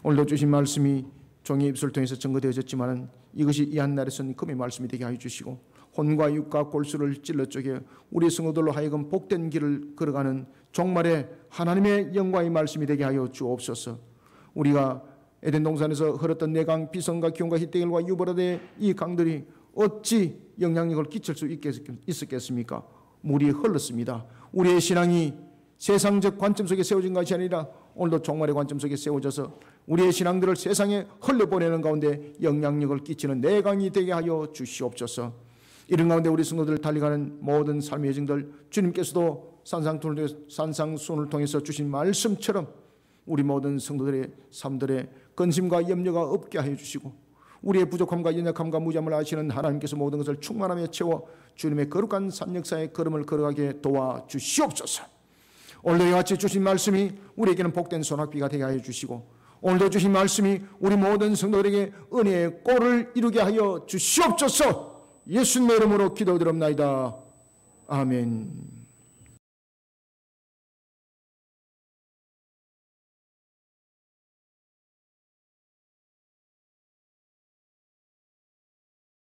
오늘도 주신 말씀이 종의 입술을 통해서 증거되어졌지만 이것이 이 한날에서는 금의 말씀이 되게 하여 주시고, 혼과 육과 골수를 찔러 쪼개 우리 성도들로 하여금 복된 길을 걸어가는 종말의 하나님의 영광의 말씀이 되게 하여 주옵소서. 우리가 에덴 동산에서 흘렀던 내강, 비성과 기온과 히데겔과 유브라데의 이 강들이 어찌 영향력을 끼칠 수 있었겠습니까? 물이 흘렀습니다. 우리의 신앙이 세상적 관점 속에 세워진 것이 아니라 오늘도 종말의 관점 속에 세워져서 우리의 신앙들을 세상에 흘려보내는 가운데 영향력을 끼치는 내강이 되게 하여 주시옵소서. 이런 가운데 우리 성도들 달려가는 모든 삶의 여정들, 주님께서도 산상순을 통해서 주신 말씀처럼 우리 모든 성도들의 삶들의 근심과 염려가 없게 하여 주시고, 우리의 부족함과 연약함과 무잠을 아시는 하나님께서 모든 것을 충만하며 채워 주님의 거룩한 산역사의 걸음을 걸어가게 도와주시옵소서. 오늘도 이와 같이 주신 말씀이 우리에게는 복된 소낙비가 되게 하여 주시고, 오늘도 주신 말씀이 우리 모든 성도들에게 은혜의 꼴을 이루게 하여 주시옵소서. 예수님의 이름으로 기도드립나이다. 아멘.